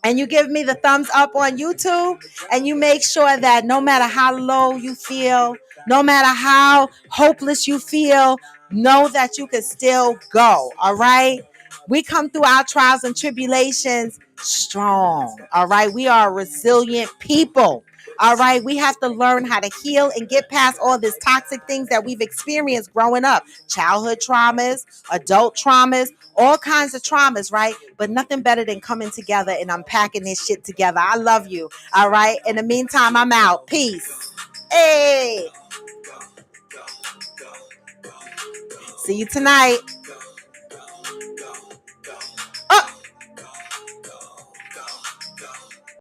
And you give me the thumbs up on YouTube. And you make sure that no matter how low you feel, no matter how hopeless you feel, know that you can still go. All right? We come through our trials and tribulations strong. All right? We are a resilient people. All right, we have to learn how to heal and get past all these toxic things that we've experienced growing up. Childhood traumas, adult traumas, all kinds of traumas, right? But nothing better than coming together and unpacking this shit together. I love you. All right. In the meantime, I'm out. Peace. Hey. See you tonight.